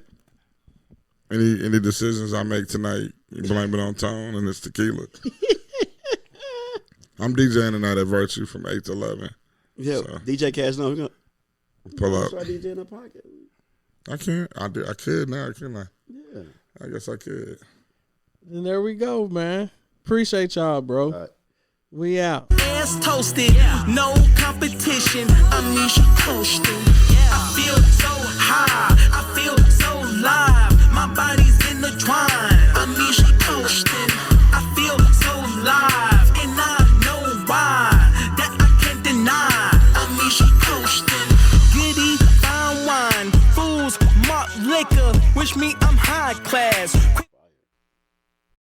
any decisions I make tonight, you blame it on tone and it's tequila. I'm DJing tonight at Virtue from 8 to 11.
Yeah, so. DJ Kash, no, we're going to
pull up.
Try DJ in the pocket.
I can't. I could now, couldn't I?
Yeah.
I guess I could.
And there we go, man. Appreciate y'all, bro. All right. We out.
Ass toasted, no competition. Amnesia coasting. I feel so high, I feel so live. My body's in the twine. Amnesia coasting. I feel so live, and I know why. That I can't deny. Amnesia coasting. Goody, fine wine, fools, malt liquor. Wish me I'm high class.